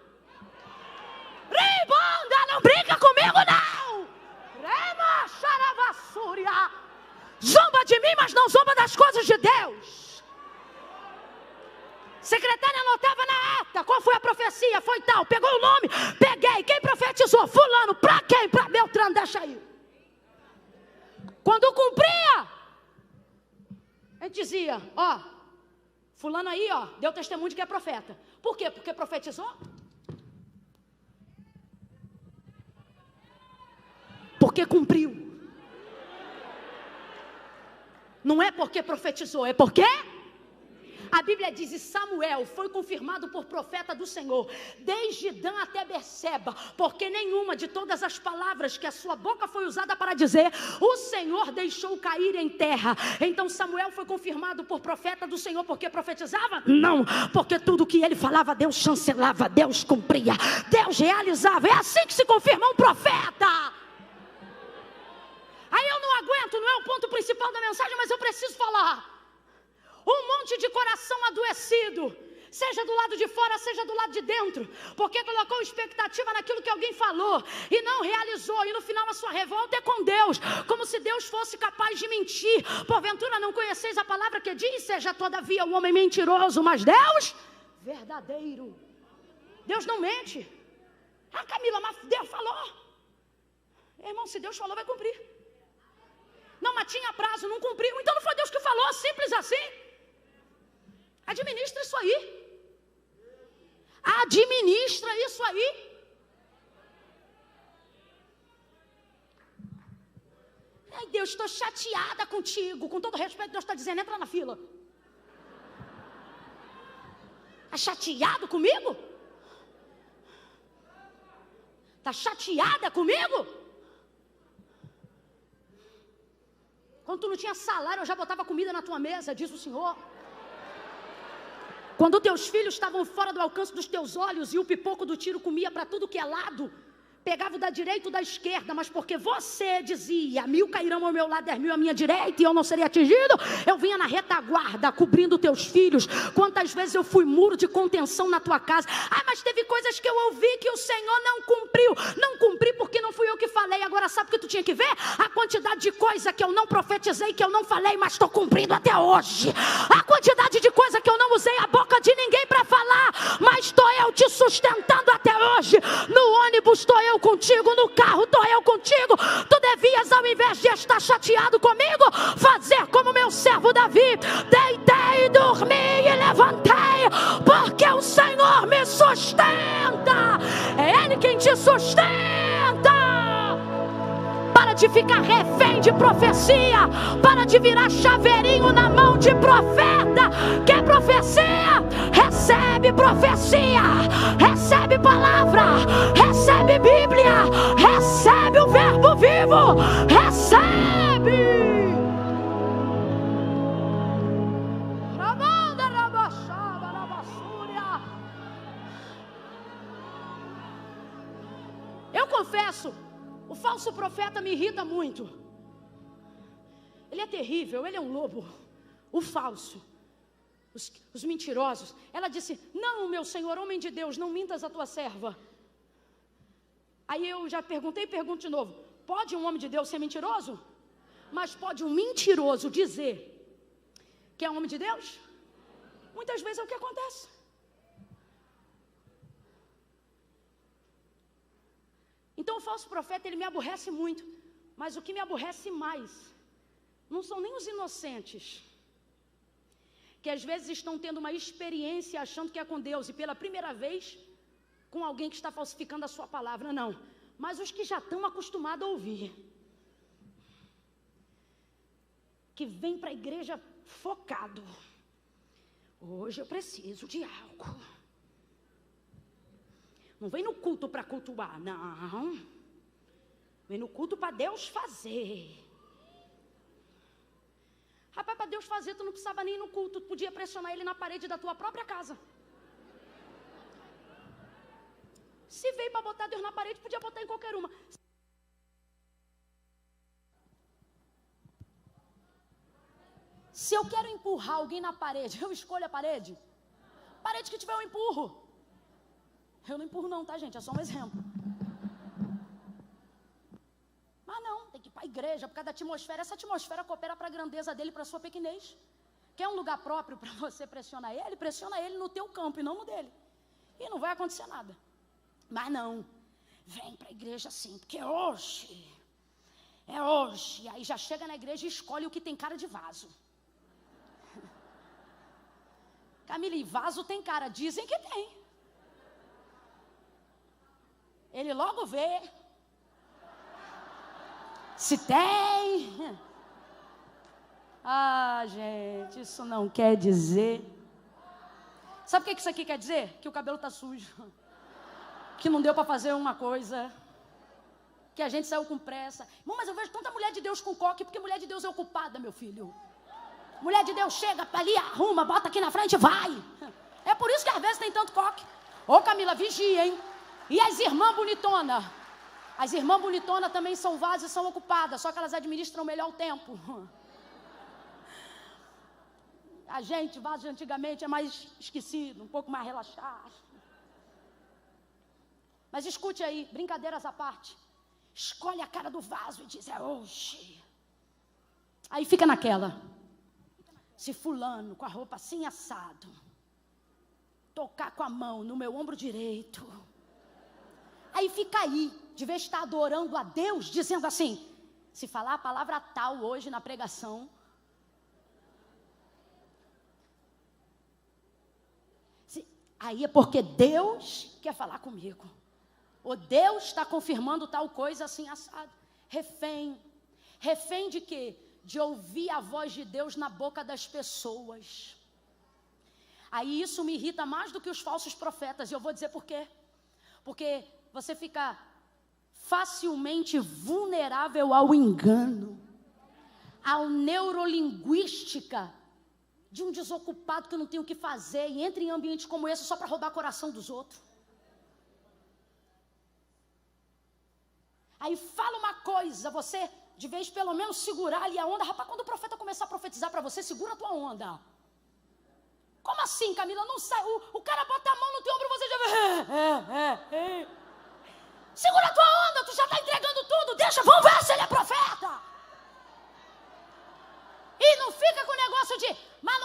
Ribanda, não brinca comigo não. Rema, xaravassúria. Zomba de mim, mas não zomba das coisas de Deus. Secretária anotava na ata, qual foi a profecia? Foi tal, pegou o nome, peguei, quem profetizou? Fulano, pra quem? Pra Beltrano, deixa aí. Quando cumpria, a gente dizia, ó, fulano aí, ó, deu testemunho de que é profeta. Por quê? Porque profetizou? Porque cumpriu. Não é porque profetizou, é porque a Bíblia diz, e Samuel foi confirmado por profeta do Senhor, desde Dan até Berseba, porque nenhuma de todas as palavras que a sua boca foi usada para dizer, o Senhor deixou cair em terra. Então Samuel foi confirmado por profeta do Senhor, porque profetizava? Não, porque tudo que ele falava, Deus chancelava, Deus cumpria, Deus realizava. É assim que se confirma um profeta. Aí eu não aguento, não é o ponto principal da mensagem, mas eu preciso falar. Um monte de coração adoecido, seja do lado de fora, seja do lado de dentro, porque colocou expectativa naquilo que alguém falou e não realizou, e no final a sua revolta é com Deus, como se Deus fosse capaz de mentir. Porventura não conheceis a palavra que diz, seja todavia o homem mentiroso, mas Deus verdadeiro. Deus não mente. Ah, Camila, mas Deus falou. Irmão, se Deus falou, vai cumprir. Não, mas tinha prazo, não cumpriu, então não foi Deus que falou, simples assim. Administra isso aí. Administra isso aí. Ai, Deus, estou chateada contigo. Com todo respeito, Deus está dizendo, entra na fila. Está chateado comigo? Está chateada comigo? Quando tu não tinha salário, eu já botava comida na tua mesa, diz o Senhor. Quando teus filhos estavam fora do alcance dos teus olhos e o pipoco do tiro comia para tudo que é lado, pegava o da direita ou da esquerda, mas porque você dizia, 1000 cairão ao meu lado, 10.000 à minha direita, e eu não seria atingido, eu vinha na retaguarda, cobrindo teus filhos. Quantas vezes eu fui muro de contenção na tua casa? Mas teve coisas que eu ouvi que o Senhor não cumpriu. Não cumpri porque não fui eu que falei. Agora sabe o que tu tinha que ver? A quantidade de coisa que eu não profetizei, que eu não falei, mas estou cumprindo até hoje. A quantidade de coisa que eu não usei a boca de ninguém para falar, mas estou eu te sustentando até hoje. No ônibus estou eu contigo, no carro estou eu contigo. Tu devias, ao invés de estar chateado comigo, fazer como meu servo Davi: deitei, dormi e levantei, porque o Senhor me sustenta. É Ele quem te sustenta. Para de ficar refém de profecia, para de virar chaveirinho na mão de profeta. Quer profecia? Recebe profecia, recebe palavra, recebe Bíblia, recebe o verbo vivo, recebe. Eu confesso, o falso profeta me irrita muito. Ele é terrível, ele é um lobo. O falso, os mentirosos. Ela disse: não, meu senhor, homem de Deus, não mintas a tua serva. Aí eu já perguntei e pergunto de novo: pode um homem de Deus ser mentiroso? Mas pode um mentiroso dizer que é homem de Deus? Muitas vezes é o que acontece. Então o falso profeta, ele me aborrece muito. Mas o que me aborrece mais não são nem os inocentes, que às vezes estão tendo uma experiência achando que é com Deus, e pela primeira vez com alguém que está falsificando a sua palavra. Não, mas os que já estão acostumados a ouvir, que vem para a igreja focado: hoje eu preciso de algo. Não vem no culto para cultuar, não. Vem no culto para Deus fazer. Rapaz, para Deus fazer, tu não precisava nem ir no culto. Tu podia pressionar Ele na parede da tua própria casa. Se veio para botar Deus na parede, podia botar em qualquer uma. Se eu quero empurrar alguém na parede, eu escolho a parede. Parede que tiver, eu empurro. Eu não empurro não, tá, gente? É só um exemplo. Mas não, tem que ir para a igreja, por causa da atmosfera. Essa atmosfera coopera para a grandeza dele, para a sua pequenez. Quer um lugar próprio para você pressionar ele? Pressiona ele no teu campo e não no dele. E não vai acontecer nada. Mas não, vem para a igreja assim, porque é hoje. E aí já chega na igreja e escolhe o que tem cara de vaso. Camila, e vaso tem cara? Dizem que tem. Ele logo vê se tem. Gente, isso não quer dizer. Sabe o que isso aqui quer dizer? Que o cabelo está sujo, que não deu para fazer uma coisa, que a gente saiu com pressa. Mas eu vejo tanta mulher de Deus com coque, porque mulher de Deus é ocupada, meu filho. Mulher de Deus chega ali, arruma, bota aqui na frente e vai. É por isso que às vezes tem tanto coque. Ô Camila, vigia, hein? E as irmãs bonitonas? As irmãs bonitonas também são vasos e são ocupadas, só que elas administram melhor o tempo. A gente, vaso de antigamente, é mais esquecido, um pouco mais relaxado. Mas escute aí, brincadeiras à parte. Escolhe a cara do vaso e diz: é hoje. Aí fica naquela. Se fulano, com a roupa assim assado, tocar com a mão no meu ombro direito, aí fica aí, de vez de estar adorando a Deus, dizendo assim: se falar a palavra tal hoje na pregação, aí é porque Deus quer falar comigo, ou Deus está confirmando tal coisa assim assado. Refém de quê? De ouvir a voz de Deus na boca das pessoas. Aí isso me irrita mais do que os falsos profetas, e eu vou dizer por quê. Porque você fica facilmente vulnerável ao engano, à neurolinguística de um desocupado que não tem o que fazer e entra em ambientes como esse só para roubar o coração dos outros. Aí fala uma coisa, você de vez pelo menos segurar ali a onda. Rapaz, quando o profeta começar a profetizar para você, segura a tua onda. Como assim, Camila? Não sai. O cara bota a mão no teu ombro e você já vê. Segura a tua onda, tu já está entregando tudo. Deixa, vamos ver se ele é profeta. E não fica com o negócio de, mas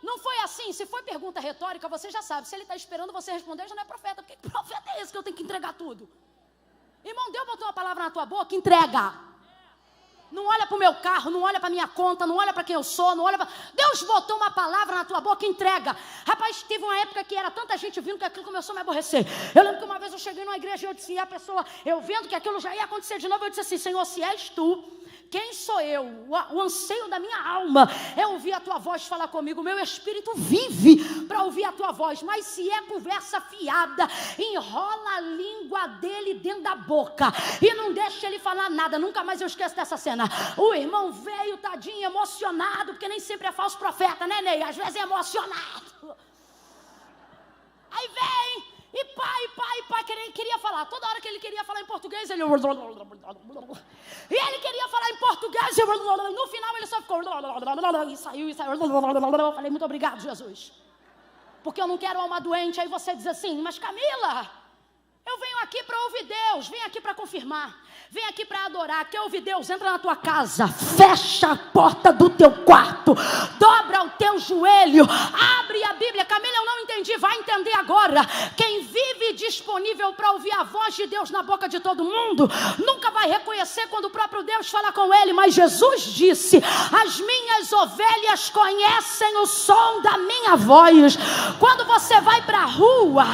não foi assim. Se foi pergunta retórica, você já sabe. Se ele está esperando você responder, já não é profeta. Porque que profeta é esse que eu tenho que entregar tudo? Irmão, Deus botou uma palavra na tua boca, entrega. Não olha para o meu carro, não olha para a minha conta, não olha para quem eu sou, não olha para... Deus botou uma palavra na tua boca, entrega. Rapaz, teve uma época que era tanta gente vindo que aquilo começou a me aborrecer. Eu lembro que uma vez eu cheguei numa igreja e eu disse, e a pessoa, eu vendo que aquilo já ia acontecer de novo, eu disse assim, Senhor, se és tu, quem sou eu? O anseio da minha alma é ouvir a tua voz falar comigo. Meu espírito vive para ouvir a tua voz. Mas se é conversa fiada, enrola a língua dele dentro da boca e não deixa ele falar nada. Nunca mais eu esqueço dessa cena. O irmão veio, tadinho, emocionado, porque nem sempre é falso profeta, né, Ney? Às vezes é emocionado. Aí vem... E pai, queria falar. Toda hora que ele queria falar em português, ele... E ele queria falar em português, no final ele só ficou... E saiu. Eu falei, muito obrigado, Jesus. Porque eu não quero alma doente. Aí você diz assim, mas Camila, eu venho aqui para ouvir Deus, venho aqui para confirmar, venho aqui para adorar. Quer ouvir Deus? Entra na tua casa, fecha a porta do teu quarto, dobra o teu joelho, abre a Bíblia. Camila, eu não entendi, vai entender agora. Quem vive disponível para ouvir a voz de Deus na boca de todo mundo, nunca vai reconhecer quando o próprio Deus fala com ele. Mas Jesus disse, as minhas ovelhas conhecem o som da minha voz. Quando você vai para a rua,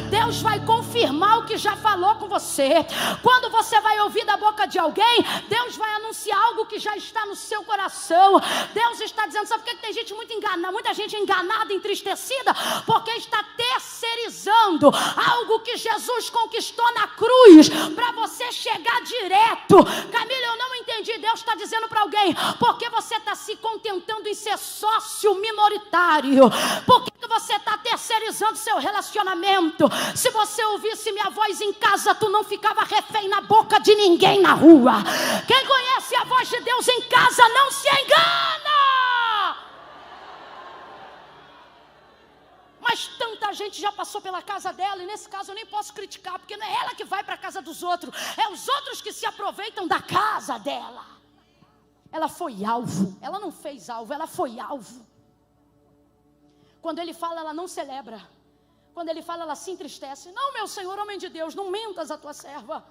Deus vai confirmar o que já falou com você. Quando você vai ouvir da boca de alguém, Deus vai anunciar algo que já está no seu coração. Deus está dizendo, sabe por que tem gente muita gente enganada, entristecida? Porque está terceirizando algo que Jesus conquistou na cruz para você chegar direto. Camila, eu não entendi. Deus está dizendo para alguém, porque você está se contentando em ser sócio minoritário? Por que você está terceirizando seu relacionamento? Se você ouvisse minha voz em casa, tu não ficava refém na boca de ninguém na rua. Quem conhece a voz de Deus em casa não se engana. Mas tanta gente já passou pela casa dela, e nesse caso eu nem posso criticar, porque não é ela que vai para a casa dos outros, é os outros que se aproveitam da casa dela. Ela foi alvo, ela não fez alvo, ela foi alvo. Quando ele fala, ela não celebra. Quando ele fala, ela se entristece. Não, meu Senhor, homem de Deus, não mentas a tua serva.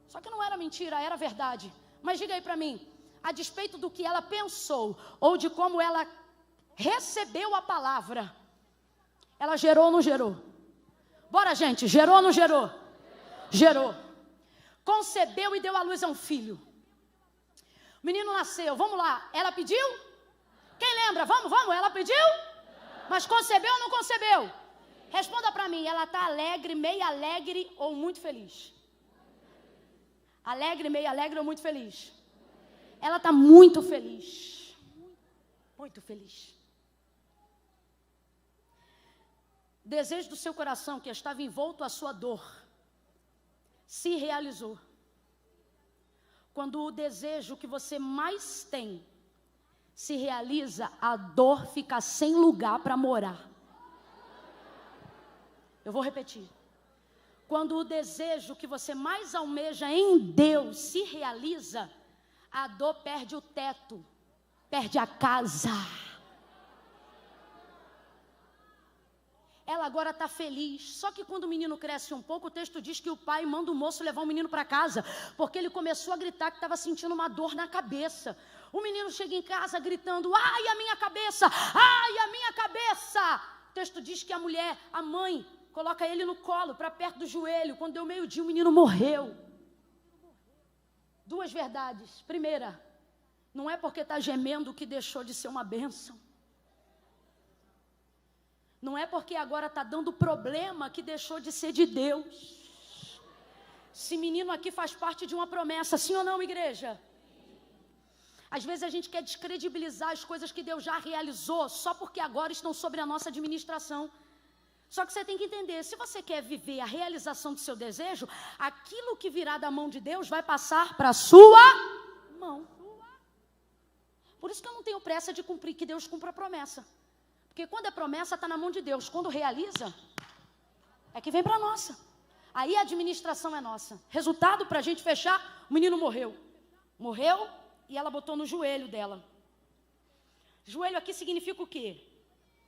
Só que não era mentira, era verdade. Mas diga aí para mim, a despeito do que ela pensou, ou de como ela recebeu a palavra, ela gerou ou não gerou? Bora, gente, gerou ou não gerou? Gerou. Concebeu e deu à luz a um filho. O menino nasceu, vamos lá. Ela pediu? Quem lembra? Vamos, ela pediu? Mas concebeu ou não concebeu? Responda para mim, ela está alegre, meio alegre ou muito feliz? Alegre, meio alegre ou muito feliz? Ela está muito feliz. Muito feliz. O desejo do seu coração, que estava envolto à sua dor, se realizou. Quando o desejo que você mais tem se realiza, a dor fica sem lugar para morar. Eu vou repetir. Quando o desejo que você mais almeja em Deus se realiza, a dor perde o teto, perde a casa. Ela agora está feliz. Só que quando o menino cresce um pouco, o texto diz que o pai manda o moço levar o menino para casa, porque ele começou a gritar que estava sentindo uma dor na cabeça. O menino chega em casa gritando, ai, a minha cabeça, ai, a minha cabeça. O texto diz que a mulher, a mãe, coloca ele no colo, para perto do joelho. Quando deu meio-dia, o menino morreu. Duas verdades. Primeira, não é porque está gemendo que deixou de ser uma bênção. Não é porque agora está dando problema que deixou de ser de Deus. Esse menino aqui faz parte de uma promessa, sim ou não, igreja? Às vezes a gente quer descredibilizar as coisas que Deus já realizou, só porque agora estão sobre a nossa administração. Só que você tem que entender, se você quer viver a realização do seu desejo, aquilo que virá da mão de Deus vai passar para a sua mão. Por isso que eu não tenho pressa de cumprir, que Deus cumpra a promessa. Porque quando é promessa, está na mão de Deus. Quando realiza, é que vem para a nossa. Aí a administração é nossa. Resultado, para a gente fechar, o menino morreu. Morreu e ela botou no joelho dela. Joelho aqui significa o quê?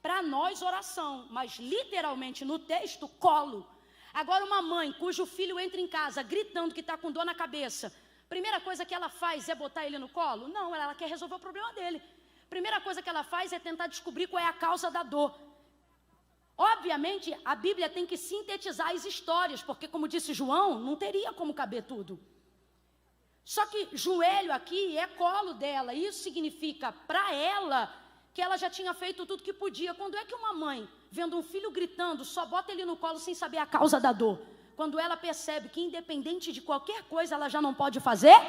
Para nós, oração. Mas literalmente no texto, colo. Agora uma mãe cujo filho entra em casa gritando que está com dor na cabeça. Primeira coisa que ela faz é botar ele no colo? Não, ela quer resolver o problema dele. Primeira coisa que ela faz é tentar descobrir qual é a causa da dor. Obviamente, a Bíblia tem que sintetizar as histórias, porque como disse João, não teria como caber tudo. Só que joelho aqui é colo dela. Isso significa para ela que ela já tinha feito tudo que podia. Quando é que uma mãe, vendo um filho gritando, só bota ele no colo sem saber a causa da dor? Quando ela percebe que independente de qualquer coisa, ela já não pode fazer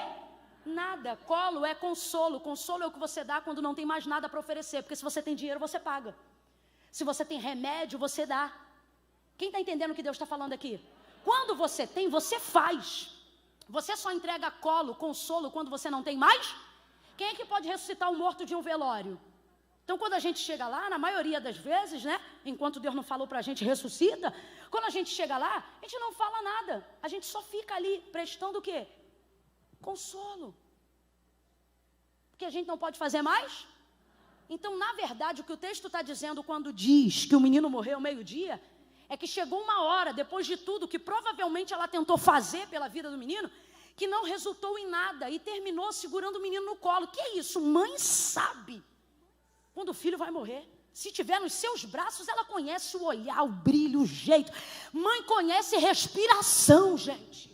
nada. Colo é consolo. Consolo é o que você dá quando não tem mais nada para oferecer. Porque se você tem dinheiro, você paga. Se você tem remédio, você dá. Quem está entendendo o que Deus está falando aqui? Quando você tem, você faz. Você só entrega colo, consolo, quando você não tem mais? Quem é que pode ressuscitar o morto de um velório? Então, quando a gente chega lá, na maioria das vezes, né? Enquanto Deus não falou para a gente, ressuscita. Quando a gente chega lá, a gente não fala nada. A gente só fica ali, prestando o quê? Consolo. Porque a gente não pode fazer mais? Então, na verdade, o que o texto está dizendo quando diz que o menino morreu meio-dia, é que chegou uma hora, depois de tudo, que provavelmente ela tentou fazer pela vida do menino, que não resultou em nada e terminou segurando o menino no colo. Que é isso? Mãe sabe quando o filho vai morrer. Se tiver nos seus braços, ela conhece o olhar, o brilho, o jeito. Mãe conhece respiração, gente.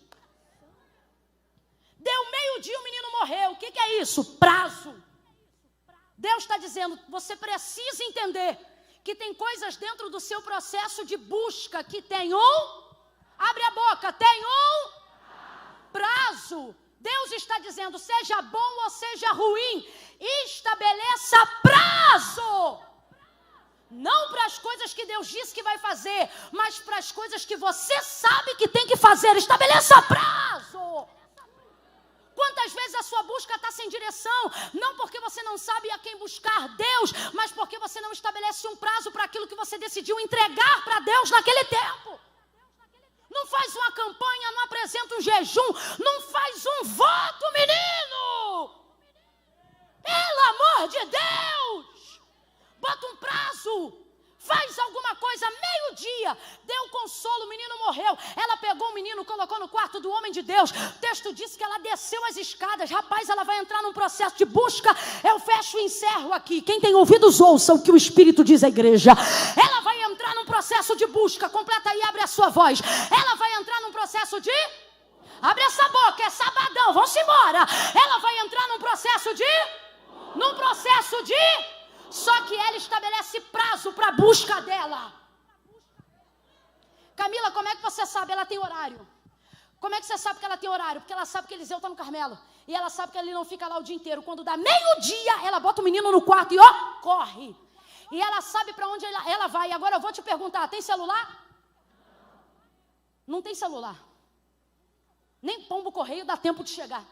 Deu meio-dia, o menino morreu. O que é isso? Prazo. Deus está dizendo, você precisa entender que tem coisas dentro do seu processo de busca que tem abre a boca, tem prazo. Deus está dizendo, seja bom ou seja ruim, estabeleça prazo. Não para as coisas que Deus disse que vai fazer, mas para as coisas que você sabe que tem que fazer. Estabeleça prazo. Quantas vezes a sua busca está sem direção? Não porque você não sabe a quem buscar Deus, mas porque você não estabelece um prazo para aquilo que você decidiu entregar para Deus naquele tempo. Não faz uma campanha, não apresenta um jejum, não faz um voto, menino! Pelo amor de Deus! Bota um prazo! Faz alguma coisa, meio-dia, deu consolo, o menino morreu. Ela pegou o menino, colocou no quarto do homem de Deus. O texto diz que ela desceu as escadas. Rapaz, ela vai entrar num processo de busca. Eu fecho e encerro aqui. Quem tem ouvidos, ouça o que o Espírito diz à igreja. Ela vai entrar num processo de busca. Completa aí, abre a sua voz. Ela vai entrar num processo de... Abre essa boca, é sabadão, vamos embora. Ela vai entrar num processo de... Só que ela estabelece prazo para a busca dela. Camila, como é que você sabe? Ela tem horário. Como é que você sabe que ela tem horário? Porque ela sabe que Eliseu está no Carmelo. E ela sabe que ele não fica lá o dia inteiro. Quando dá meio-dia, ela bota o menino no quarto e corre. E ela sabe para onde ela vai. Agora eu vou te perguntar, tem celular? Não tem celular. Nem pombo correio dá tempo de chegar.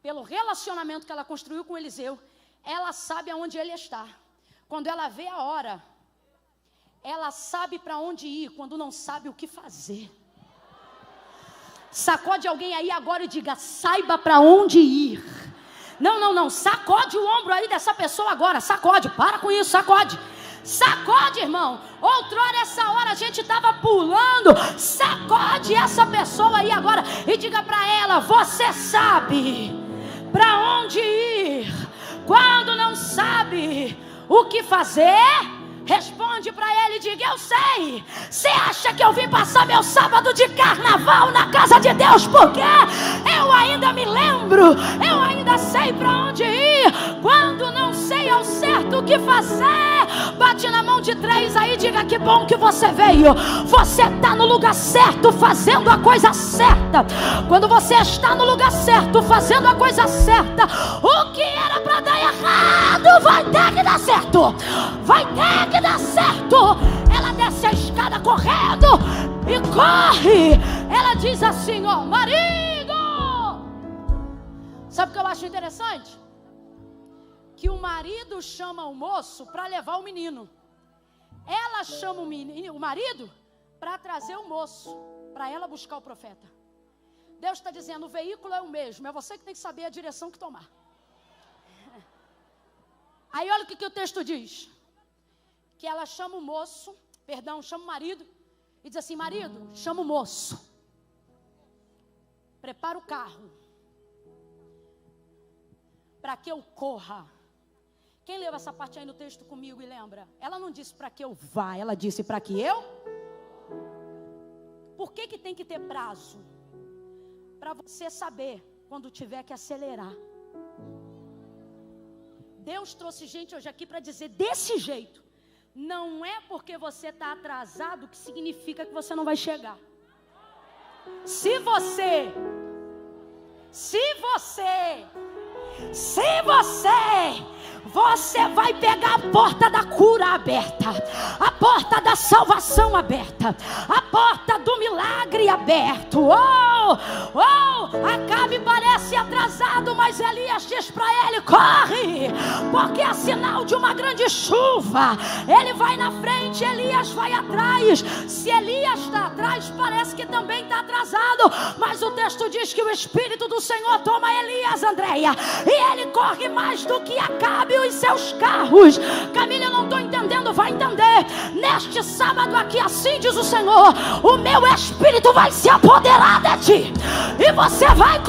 Pelo relacionamento que ela construiu com Eliseu, ela sabe aonde ele está. Quando ela vê a hora, ela sabe para onde ir, quando não sabe o que fazer. Sacode alguém aí agora e diga, saiba para onde ir. Não, sacode o ombro aí dessa pessoa agora, sacode, para com isso, sacode. Sacode, irmão. Outrora essa hora a gente estava pulando. Sacode essa pessoa aí agora e diga para ela, você sabe para onde ir. Quando não sabe o que fazer, responde para ele e diga, eu sei. Você acha que eu vim passar meu sábado de carnaval na casa de Deus? Porque eu ainda me lembro, eu ainda sei para onde ir. Quando não sei ao certo o que fazer, bate na mão de 3 aí e diga, que bom que você veio. Você está no lugar certo, fazendo a coisa certa. Quando você está no lugar certo, fazendo a coisa certa, o que era para dar errado vai ter que dar certo. Vai ter que dar certo. Ela desce a escada toda correndo e corre. Ela diz assim, ó, marido. Sabe o que eu acho interessante? Que o marido chama o moço para levar o menino. Ela chama o marido para trazer o moço, para ela buscar o profeta. Deus está dizendo, o veículo é o mesmo, é você que tem que saber a direção que tomar. Aí olha o que o texto diz. Que ela chama o moço, chama o marido, e diz assim, marido, chama o moço. Prepara o carro, para que eu corra. Quem leu essa parte aí no texto comigo e lembra? Ela não disse para que eu vá, ela disse para que eu. Por que tem que ter prazo? Para você saber quando tiver que acelerar. Deus trouxe gente hoje aqui para dizer desse jeito. Não é porque você está atrasado que significa que você não vai chegar. Se você vai pegar a porta da cura aberta, a porta da salvação aberta, a porta do milagre aberto. Acabe parece atrasado, mas Elias diz para ele, corre, porque é sinal de uma grande chuva. Ele vai na frente, Elias vai atrás. Se Elias está atrás, parece que também está atrasado, mas o texto diz que o Espírito do Senhor toma Elias, Andréia, e ele corre mais do que Acabe e os seus carros. Camila, eu não estou entendendo, vai entender. Neste sábado aqui, assim diz o Senhor, o meu Espírito vai se apoderar de ti, e você vai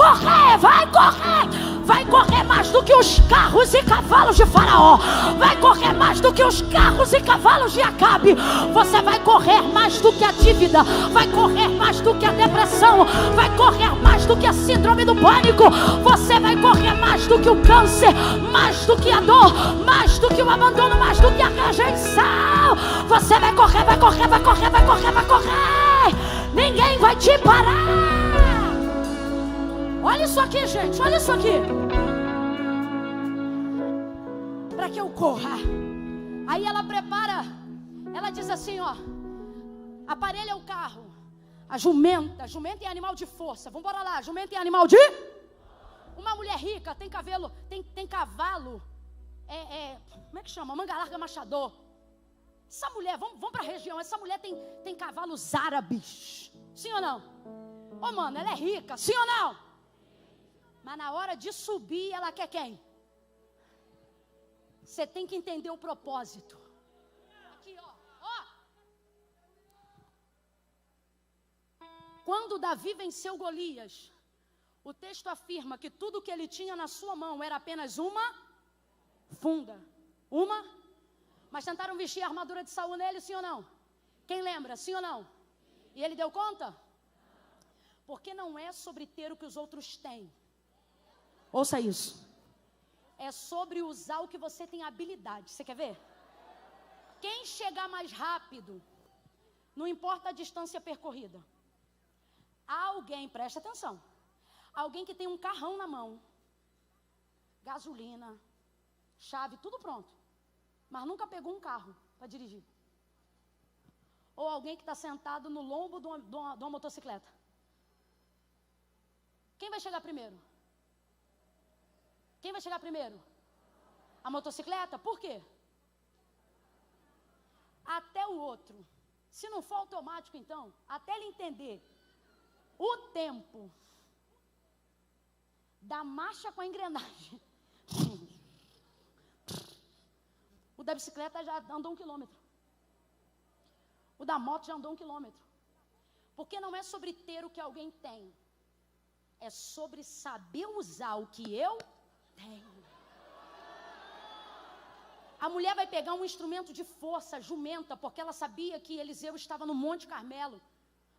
correr mais do que os carros e cavalos de Faraó, vai correr mais do que os carros e cavalos de Acabe. Você vai correr mais do que a dívida, vai correr mais do que a depressão, vai correr mais do que a síndrome do pânico, você vai correr mais do que o câncer, mais do que a dor, mais do que o abandono, mais do que a rejeição. Você vai correr, ninguém vai te parar. Olha isso aqui, gente, olha isso aqui. Para que eu corra. Aí ela prepara, ela diz assim, ó, aparelha o carro. A jumenta é animal de força. Vamos embora lá, jumenta é animal de... Uma mulher rica tem cavalo, tem cavalo, como é que chama? Manga larga machador. Essa mulher, vamos para a região, essa mulher tem cavalos árabes. Sim ou não? Ô mano, ela é rica, sim ou não? Mas na hora de subir, ela quer quem? Você tem que entender o propósito. Aqui, ó. Quando Davi venceu Golias, o texto afirma que tudo que ele tinha na sua mão era apenas uma funda. Mas tentaram vestir a armadura de Saul nele, sim ou não? Quem lembra, sim ou não? E ele deu conta? Porque não é sobre ter o que os outros têm. Ouça isso. É sobre usar o que você tem habilidade. Você quer ver? Quem chegar mais rápido, não importa a distância percorrida. Alguém, presta atenção. Alguém que tem um carrão na mão, gasolina, chave, tudo pronto, mas nunca pegou um carro para dirigir. Ou alguém que está sentado no lombo de uma motocicleta. Quem vai chegar primeiro? Quem vai chegar primeiro? A motocicleta? Por quê? Até o outro. Se não for automático, então, até ele entender o tempo da marcha com a engrenagem. O da bicicleta já andou 1 quilômetro. O da moto já andou 1 quilômetro. Porque não é sobre ter o que alguém tem. É sobre saber usar o que eu tenho. A mulher vai pegar um instrumento de força, jumenta, porque ela sabia que Eliseu estava no Monte Carmelo.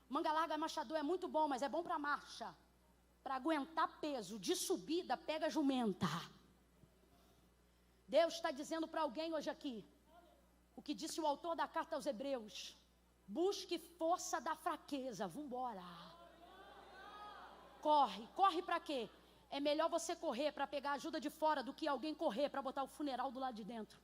Manga larga machador é muito bom, mas é bom para marcha. Para aguentar peso, de subida, pega jumenta. Deus está dizendo para alguém hoje aqui, o que disse o autor da carta aos Hebreus: busque força da fraqueza, vambora. Corre para quê? É melhor você correr para pegar ajuda de fora do que alguém correr para botar o funeral do lado de dentro.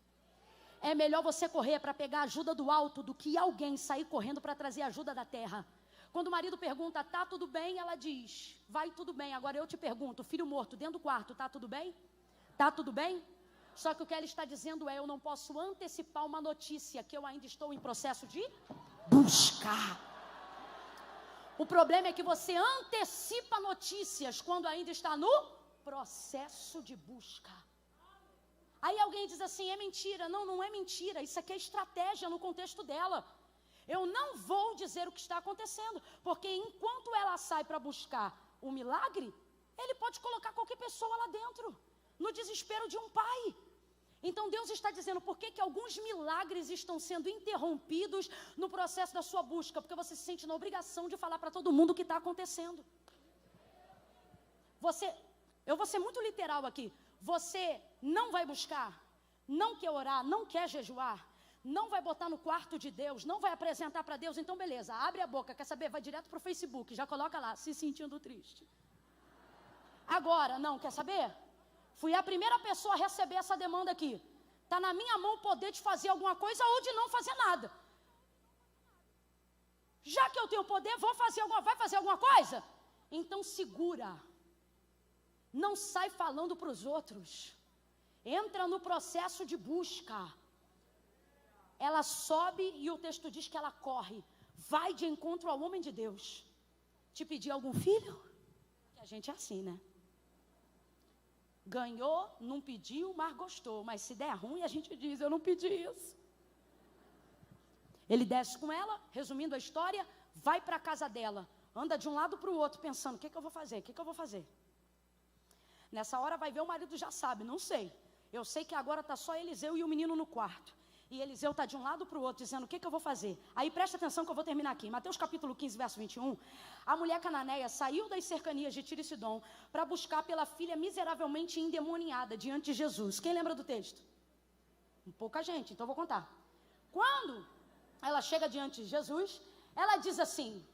É melhor você correr para pegar ajuda do alto do que alguém sair correndo para trazer ajuda da terra. Quando o marido pergunta, tá tudo bem? Ela diz, vai tudo bem. Agora eu te pergunto, filho morto dentro do quarto, tá tudo bem? Tá tudo bem? Só que o que ela está dizendo é, eu não posso antecipar uma notícia que eu ainda estou em processo de buscar. O problema é que você antecipa notícias quando ainda está no processo de busca. Aí alguém diz assim, é mentira. Não, não é mentira. Isso aqui é estratégia no contexto dela. Eu não vou dizer o que está acontecendo, porque enquanto ela sai para buscar o milagre, ele pode colocar qualquer pessoa lá dentro, no desespero de um pai. Então Deus está dizendo, por que alguns milagres estão sendo interrompidos no processo da sua busca? Porque você se sente na obrigação de falar para todo mundo o que está acontecendo. Eu vou ser muito literal aqui. Você não vai buscar, não quer orar, não quer jejuar, não vai botar no quarto de Deus, não vai apresentar para Deus, então beleza, abre a boca, quer saber? Vai direto para o Facebook, já coloca lá, se sentindo triste. Agora, não, quer saber? Fui a primeira pessoa a receber essa demanda aqui. Está na minha mão o poder de fazer alguma coisa ou de não fazer nada. Já que eu tenho poder, vai fazer alguma coisa? Então segura. Não sai falando para os outros. Entra no processo de busca. Ela sobe e o texto diz que ela corre. Vai de encontro ao homem de Deus. Te pedir algum filho? Que a gente é assim, né? Ganhou, não pediu, mas gostou. Mas se der ruim, a gente diz, eu não pedi isso. Ele desce com ela, resumindo a história, vai para a casa dela. Anda de um lado para o outro, pensando, o que eu vou fazer? O que eu vou fazer? Nessa hora vai ver, o marido já sabe, não sei. Eu sei que agora está só Eliseu e o menino no quarto. E Eliseu está de um lado para o outro, dizendo, o que eu vou fazer? Aí presta atenção que eu vou terminar aqui. Mateus capítulo 15, verso 21. A mulher cananeia saiu das cercanias de Tiro e Sidom para buscar pela filha miseravelmente endemoniada diante de Jesus. Quem lembra do texto? Pouca gente, então eu vou contar. Quando ela chega diante de Jesus, ela diz assim,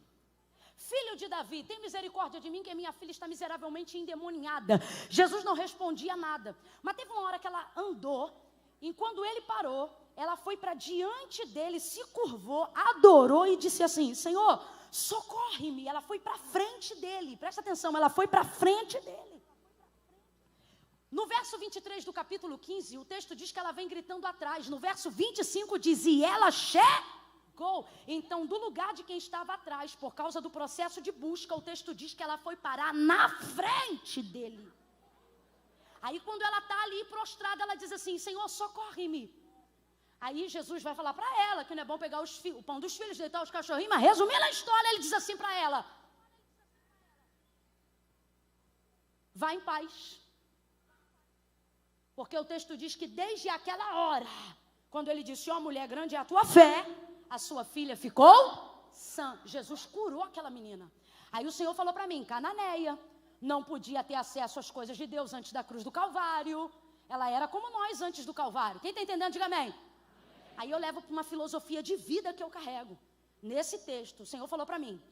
filho de Davi, tem misericórdia de mim, que minha filha está miseravelmente endemoniada. Jesus não respondia nada. Mas teve uma hora que ela andou, e quando ele parou, ela foi para diante dele, se curvou, adorou e disse assim, Senhor, socorre-me. Ela foi para frente dele, presta atenção, ela foi para frente dele. No verso 23 do capítulo 15, o texto diz que ela vem gritando atrás. No verso 25 diz, e ela chegou. Então, do lugar de quem estava atrás, por causa do processo de busca, o texto diz que ela foi parar na frente dele. Aí quando ela está ali prostrada, ela diz assim, Senhor, socorre-me. Aí Jesus vai falar para ela que não é bom pegar o pão dos filhos, deitar os cachorrinhos, mas resumindo a história, ele diz assim para ela, vá em paz. Porque o texto diz que desde aquela hora, quando ele disse, ó mulher, grande é a tua fé, a sua filha ficou sã. Jesus curou aquela menina. Aí o Senhor falou para mim, cananeia, não podia ter acesso às coisas de Deus antes da cruz do Calvário. Ela era como nós antes do Calvário. Quem está entendendo, diga amém. Aí eu levo para uma filosofia de vida que eu carrego. Nesse texto, o Senhor falou para mim,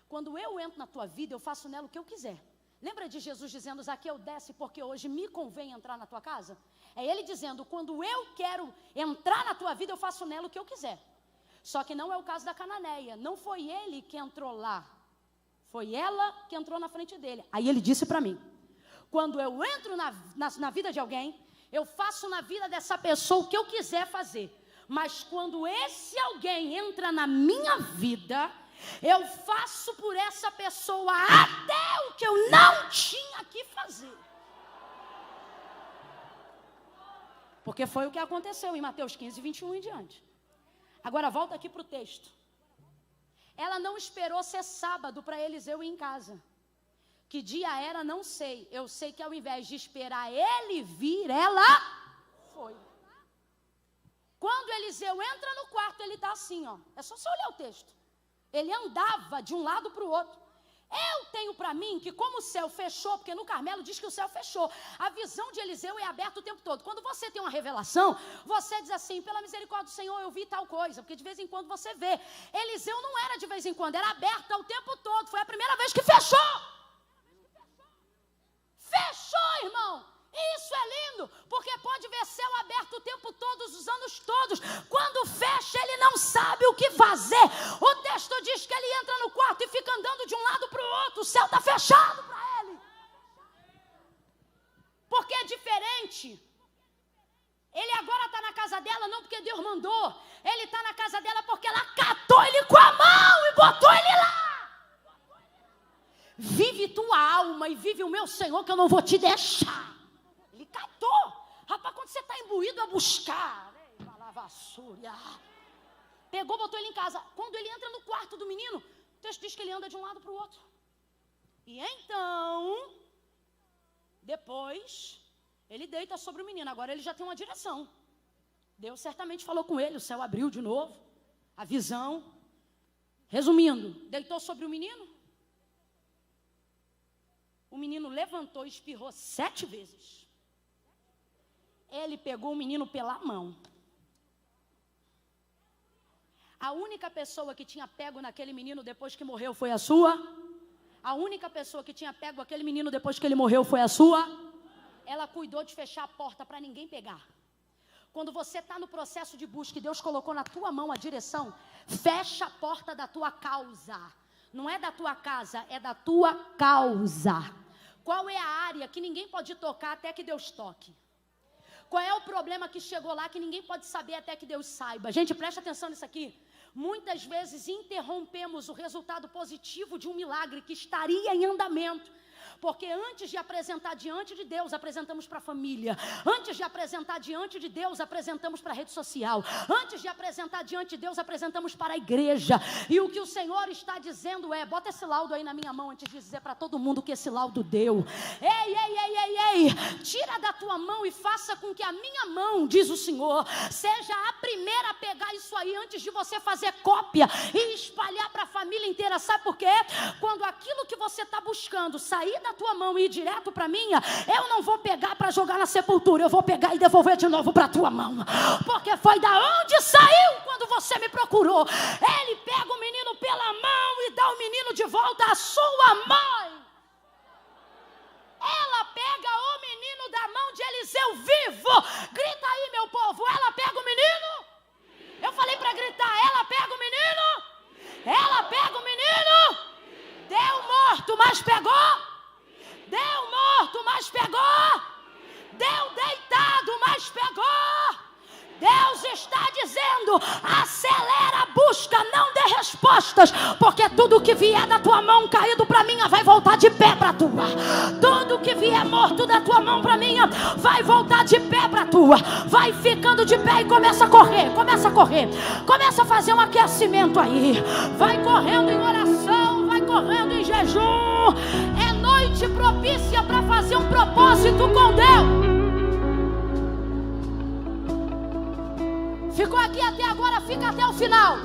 quando eu entro na tua vida, eu faço nela o que eu quiser. Lembra de Jesus dizendo, Zaqueu, desce porque hoje me convém entrar na tua casa? É ele dizendo, quando eu quero entrar na tua vida, eu faço nela o que eu quiser. Só que não é o caso da cananeia. Não foi ele que entrou lá. Foi ela que entrou na frente dele. Aí ele disse para mim, quando eu entro na vida de alguém, eu faço na vida dessa pessoa o que eu quiser fazer. Mas quando esse alguém entra na minha vida, eu faço por essa pessoa até o que eu não tinha que fazer. Porque foi o que aconteceu em Mateus 15, 21 em diante. Agora volta aqui para o texto. Ela não esperou ser sábado para Eliseu ir em casa. Que dia era, não sei. Eu sei que ao invés de esperar ele vir, ela foi. Quando Eliseu entra no quarto, ele está assim, ó. É só você olhar o texto. Ele andava de um lado para o outro. Eu tenho para mim que como o céu fechou, porque no Carmelo diz que o céu fechou, a visão de Eliseu é aberta o tempo todo. Quando você tem uma revelação, você diz assim, pela misericórdia do Senhor, eu vi tal coisa, porque de vez em quando você vê. Eliseu não era de vez em quando, era aberta o tempo todo, foi a primeira vez que fechou. Fechou, irmão. E isso é lindo, porque pode ver céu aberto o tempo todo, os anos todos. Quando fecha, ele não sabe o que fazer. O texto diz que ele entra no quarto e fica andando de um lado para o outro. O céu está fechado para ele. Porque é diferente. Ele agora está na casa dela não porque Deus mandou. Ele está na casa dela porque ela catou ele com a mão e botou ele lá. Vive tua alma e vive o meu Senhor, que eu não vou te deixar. Ele catou. Rapaz, quando você está imbuído a buscar, pegou, botou ele em casa. Quando ele entra no quarto do menino, o texto diz que ele anda de um lado para o outro. E então, depois, ele deita sobre o menino. Agora ele já tem uma direção. Deus certamente falou com ele, o céu abriu de novo, a visão. Resumindo, deitou sobre o menino. O menino levantou e espirrou 7 vezes. Ele pegou o menino pela mão. A única pessoa que tinha pego naquele menino depois que morreu foi a sua. A única pessoa que tinha pego aquele menino depois que ele morreu foi a sua. Ela cuidou de fechar a porta para ninguém pegar. Quando você está no processo de busca e Deus colocou na tua mão a direção, fecha a porta da tua causa. Não é da tua casa, é da tua causa. Qual é a área que ninguém pode tocar até que Deus toque? Qual é o problema que chegou lá que ninguém pode saber até que Deus saiba? Gente, presta atenção nisso aqui. Muitas vezes interrompemos o resultado positivo de um milagre que estaria em andamento. Porque antes de apresentar diante de Deus, apresentamos para a família. Antes de apresentar diante de Deus, apresentamos para a rede social. Antes de apresentar diante de Deus, apresentamos para a igreja. E o que o Senhor está dizendo é, bota esse laudo aí na minha mão antes de dizer para todo mundo que esse laudo deu. Ei, tira da tua mão e faça com que a minha mão, diz o Senhor, seja a primeira a pegar isso aí antes de você fazer cópia e espalhar para a família inteira. Sabe por quê? Quando aquilo que você está buscando sair da tua mão e ir direto para a minha, eu não vou pegar para jogar na sepultura, eu vou pegar e devolver de novo para a tua mão, porque foi da onde saiu quando você me procurou. Ele pega o menino pela mão e dá o menino de volta à sua mãe. Ela pega o menino da mão de Eliseu vivo. Grita aí, meu povo, ela pega o menino. Eu falei para gritar, ela pega o menino. Ela pega o menino. Deu morto, mas pegou. Deu morto, mas pegou. Deu deitado, mas pegou. Deus está dizendo, acelera a busca, não dê respostas, porque tudo que vier da tua mão caído para minha vai voltar de pé para tua. Tudo que vier morto da tua mão para minha vai voltar de pé para tua. Vai ficando de pé e começa a correr, começa a fazer um aquecimento aí. Vai correndo em oração, vai correndo em jejum. É noite propícia para fazer um propósito com Deus. Ficou aqui até agora, fica até o final.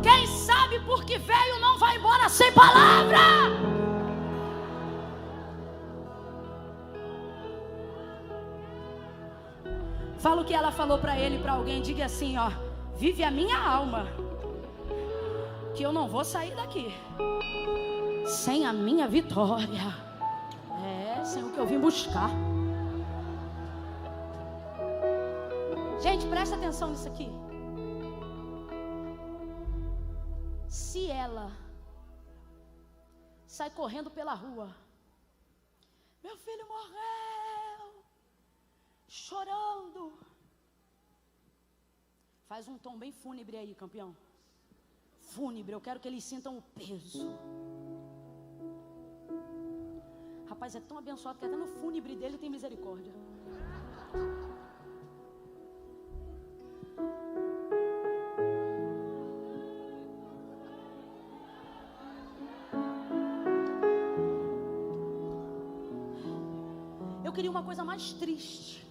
Quem sabe por que veio não vai embora sem palavra. Fala o que ela falou para ele, para alguém. Diga assim, ó: vive a minha alma, que eu não vou sair daqui sem a minha vitória. Sem o que eu vim buscar. Gente, presta atenção nisso aqui. Se ela sai correndo pela rua, meu filho morreu, chorando, faz um tom bem fúnebre aí, campeão. Fúnebre, eu quero que eles sintam o peso. Rapaz, é tão abençoado que até no fúnebre dele tem misericórdia. Eu queria uma coisa mais triste.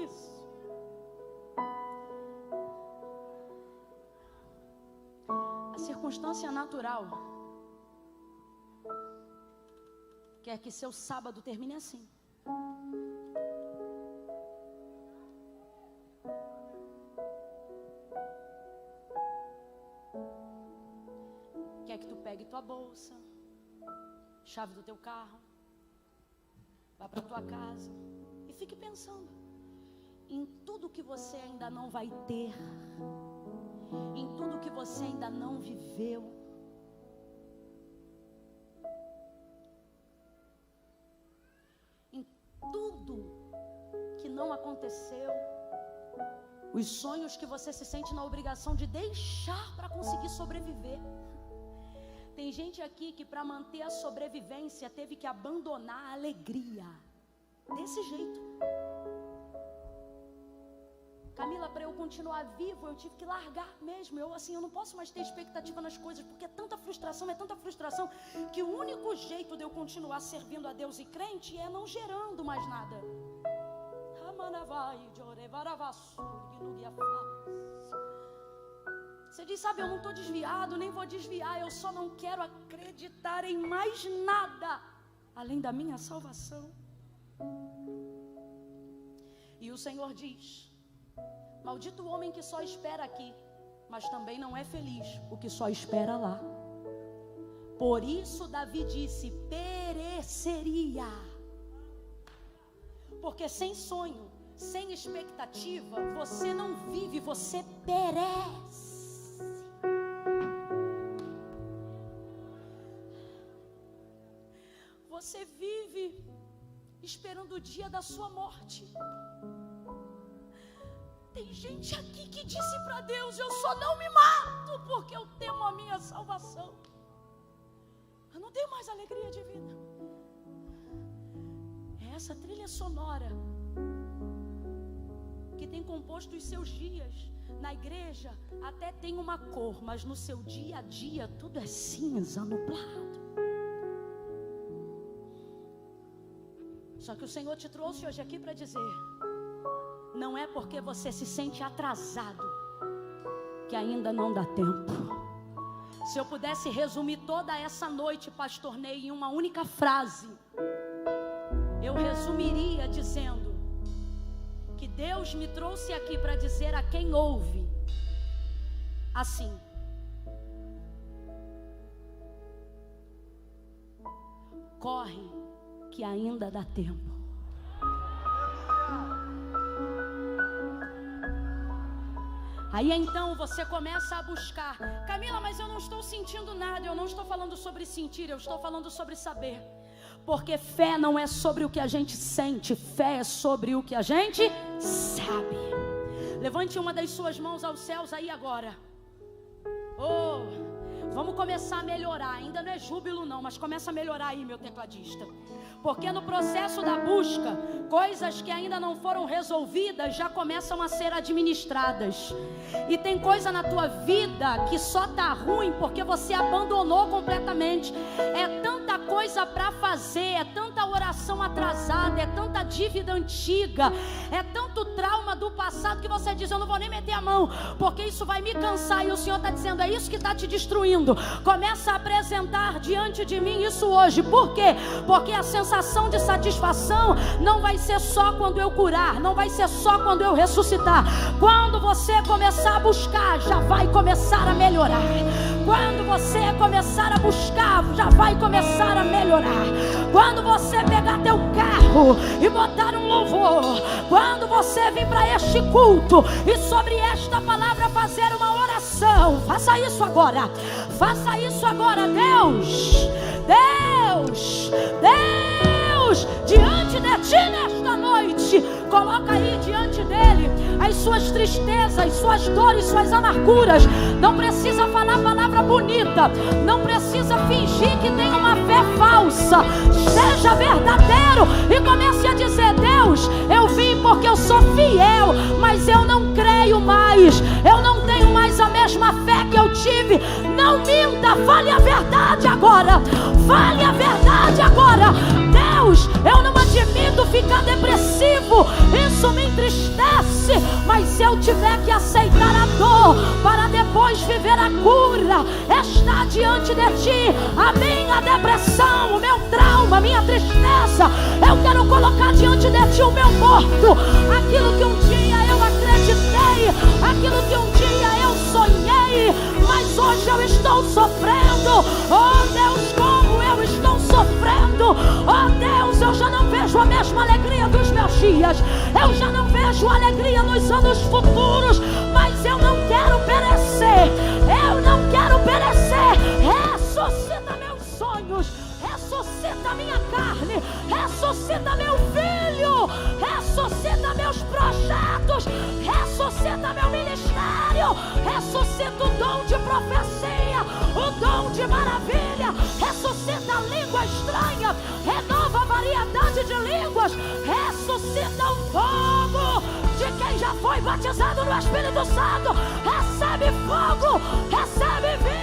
Isso. A circunstância natural quer que seu sábado termine assim. Quer que tu pegue tua bolsa, chave do teu carro, vá para tua casa e fique pensando: em tudo que você ainda não vai ter, em tudo que você ainda não viveu. Em tudo que não aconteceu, os sonhos que você se sente na obrigação de deixar para conseguir sobreviver. Tem gente aqui que para manter a sobrevivência teve que abandonar a alegria. Desse jeito. Camila, para eu continuar vivo, eu tive que largar mesmo. Eu não posso mais ter expectativa nas coisas, porque é tanta frustração, que o único jeito de eu continuar servindo a Deus e crente é não gerando mais nada. Você diz, sabe, eu não estou desviado, nem vou desviar, eu só não quero acreditar em mais nada além da minha salvação. E o Senhor diz: maldito o homem que só espera aqui, mas também não é feliz o que só espera lá. Por isso Davi disse: pereceria. Porque sem sonho, sem expectativa, você não vive, você perece. Você vive esperando o dia da sua morte. Tem gente aqui que disse para Deus: eu só não me mato porque eu temo a minha salvação. Eu não tenho mais alegria de vida. É essa trilha sonora que tem composto os seus dias. Na igreja até tem uma cor, mas no seu dia a dia tudo é cinza, nublado. Só que o Senhor te trouxe hoje aqui para dizer: não é porque você se sente atrasado que ainda não dá tempo. Se eu pudesse resumir toda essa noite, Pastor Ney, em uma única frase, eu resumiria dizendo que Deus me trouxe aqui para dizer a quem ouve assim: corre, que ainda dá tempo. Aí então você começa a buscar. Camila, mas eu não estou sentindo nada. Eu não estou falando sobre sentir, eu estou falando sobre saber. Porque fé não é sobre o que a gente sente, fé é sobre o que a gente sabe. Levante uma das suas mãos aos céus aí agora. Vamos começar a melhorar. Ainda não é júbilo não, mas começa a melhorar aí, meu tecladista. Porque no processo da busca, coisas que ainda não foram resolvidas já começam a ser administradas. E tem coisa na tua vida que só tá ruim porque você abandonou completamente. É tanta coisa para fazer, é tanta oração atrasada, é tanta dívida antiga, é tanto trauma do passado que você diz: eu não vou nem meter a mão, porque isso vai me cansar. E o Senhor está dizendo: é isso que está te destruindo. Começa a apresentar diante de mim isso hoje. Por quê? Porque a sensação de satisfação não vai ser só quando eu curar, não vai ser só quando eu ressuscitar. Quando você começar a buscar, já vai começar a melhorar. Quando você começar a buscar, já vai começar a melhorar. Quando você pegar teu carro e botar um louvor, quando você vir para este culto e sobre esta palavra fazer uma oração, faça isso agora. Faça isso agora. Deus, diante de ti nesta noite, coloca aí diante dele as suas tristezas, suas dores, suas amarguras. Não precisa falar palavra bonita, não precisa fingir que tem uma fé falsa. Seja verdadeiro e comece a dizer: Deus, eu vim porque eu sou fiel, mas eu não creio mais, eu não tenho mais a mesma fé que eu tive. Não minta, fale a verdade agora. Fale a verdade agora. Deus, eu não admito ficar depressivo, isso me entristece, mas se eu tiver que aceitar a dor para depois viver a cura, está diante de ti a minha depressão, o meu trauma, a minha tristeza. Eu quero colocar diante de ti o meu morto, aquilo que um dia eu acreditei, aquilo que um dia eu sonhei, mas hoje eu estou sofrendo. Oh Deus, como eu estou sofrendo. Oh Deus, eu já não vejo a mesma alegria dos meus dias. dias, eu já não vejo alegria nos anos futuros, mas eu não quero perecer, eu não quero perecer. Ressuscita meus sonhos, ressuscita minha carne, ressuscita meu filho, ressuscita meus projetos, ressuscita meu ministério, ressuscita o dom de profecia, o dom de maravilha, ressuscita a língua estranha, renova a variedade de línguas, ressuscita o fogo de quem já foi batizado no Espírito Santo. Recebe fogo, recebe vida.